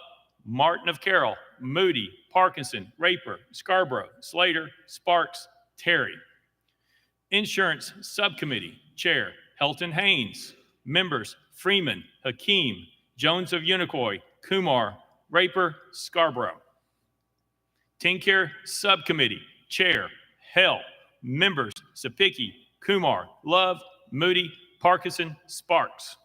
Martin of Carroll, Moody, Parkinson, Raper, Scarborough, Slater, Sparks, Terry. Insurance Subcommittee, Chair, Helton, Haynes, members, Freeman, Hakeem, Jones of Unicoi, Kumar, Raper, Scarborough. TennCare Subcommittee, Chair, Hell, members, Sapicki, Kumar, Love, Moody, Parkinson, Sparks.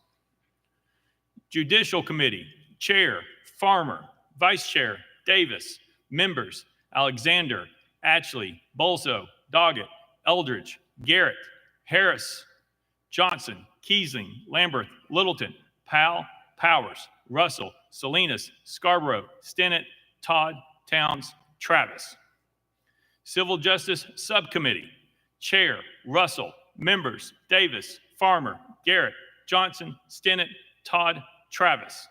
Judicial Committee, Chair, Farmer, Vice Chair, Davis, members, Alexander, Atchley, Bolso, Doggett, Eldridge, Garrett, Harris, Johnson, Kiesling, Lambert, Littleton, Powell, Powers, Russell, Salinas, Scarborough, Stinnett, Todd, Towns, Travis. Civil Justice Subcommittee, Chair, Russell, members, Davis, Farmer, Garrett, Johnson, Stinnett, Todd, Travis.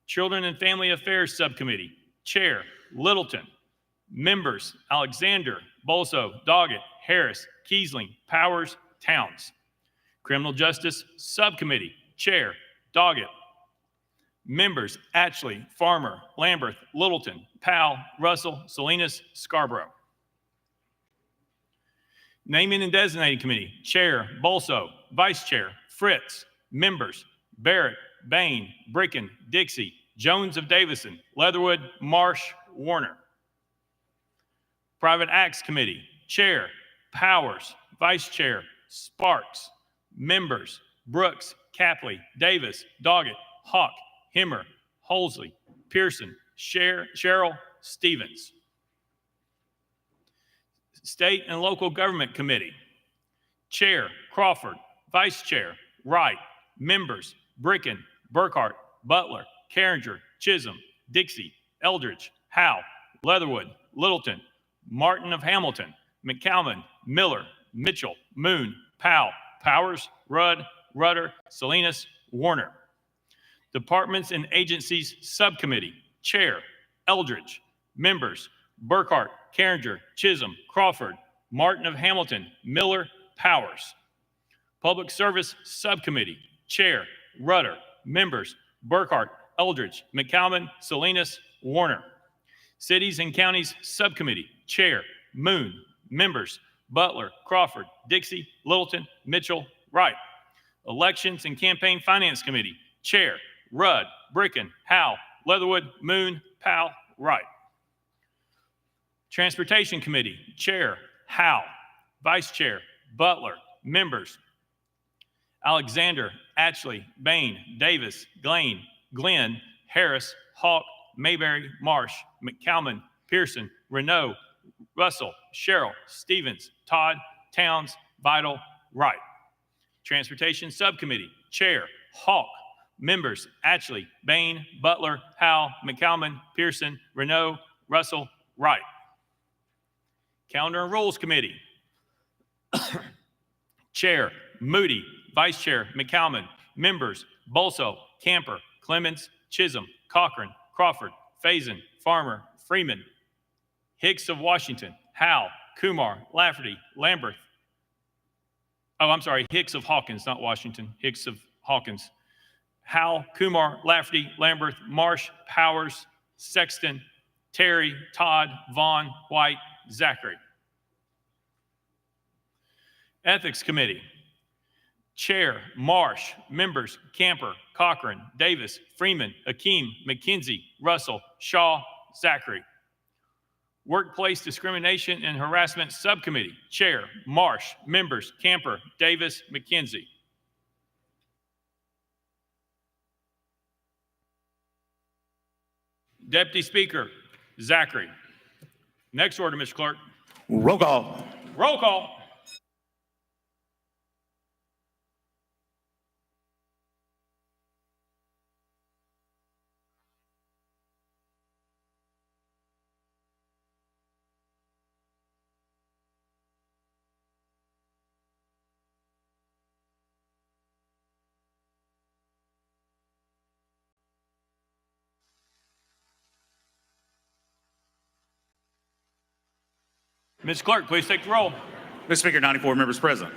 Children and Family Affairs Subcommittee, Chair, Littleton, members, Alexander, Bolso, Doggett, Harris, Kiesling, Powers, Towns. Criminal Justice Subcommittee, Chair, Doggett, members, Atchley, Farmer, Lambert, Littleton, Powell, Russell, Salinas, Scarborough. Naming and Designating Committee, Chair, Bolso, Vice Chair, Fritz, members, Barrett, Bain, Bricken, Dixie, Jones of Davison, Leatherwood, Marsh, Warner. Private Acts Committee, Chair, Powers, Vice Chair, Sparks, members, Brooks, Capley, Davis, Doggett, Hawk, Himmer, Holsey, Pearson, Sherrill, Stevens. State and Local Government Committee, Chair, Crawford, Vice Chair, Wright, members, Bricken, Burkhart, Butler, Carringer, Chisholm, Dixie, Eldridge, Howe, Leatherwood, Littleton, Martin of Hamilton, McCalman, Miller, Mitchell, Moon, Powell, Powers, Rudd, Rudder, Salinas, Warner. Departments and Agencies Subcommittee, Chair, Eldridge. Members, Burkhart, Carringer, Chisholm, Crawford, Martin of Hamilton, Miller, Powers. Public Service Subcommittee, Chair, Rudder. Members, Burkhart, Eldridge, McCalman, Salinas, Warner. Cities and Counties Subcommittee, Chair, Moon. Members, Butler, Crawford, Dixie, Littleton, Mitchell, Wright. Elections and Campaign Finance Committee, Chair, Rudd, Bricken, Howe, Leatherwood, Moon, Powell, Wright. Transportation Committee, Chair, Howe, Vice Chair, Butler. Members, Alexander, Atchley, Bain, Davis, Glenn, Harris, Hawk, Mayberry, Marsh, McCalman, Pearson, Renault, Russell, Sherrill, Stevens, Todd, Towns, Vital, Wright. Transportation Subcommittee, Chair, Hawk. Members, Atchley, Bain, Butler, Howe, McCalman, Pearson, Renault, Russell, Wright. Calendar and Rules Committee, Chair, Moody, Vice Chair, McCalman. Members, Bolso, Camper, Clemens, Chisholm, Cochran, Crawford, Faison, Farmer, Freeman, Hicks of Washington, Howe, Kumar, Lafferty, Lambert. Hicks of Hawkins, not Washington, Hicks of Hawkins. Howe, Kumar, Lafferty, Lambert, Marsh, Powers, Sexton, Terry, Todd, Vaughn, White, Zachary. Ethics Committee, Chair, Marsh. Members, Camper, Cochran, Davis, Freeman, Akeem, McKenzie, Russell, Shaw, Zachary. Workplace Discrimination and Harassment Subcommittee, Chair, Marsh. Members, Camper, Davis, McKenzie. Deputy Speaker, Zachary. Next order, Mr. Clerk. Roll call. Roll call. Ms. Clerk, please take the roll. Mr. Speaker, 94 members present.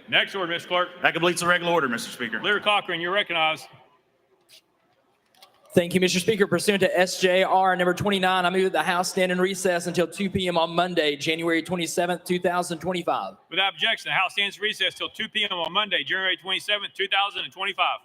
Next order, Ms. Clerk. That completes the regular order, Mr. Speaker. Leader Cochran, you're recognized. Thank you, Mr. Speaker. Pursuant to SJR number 29, I move that the House stand in recess until 2 p.m. on Monday, January 27th, 2025. Without objection, the House stands in recess till 2 p.m. on Monday, January 27th, 2025.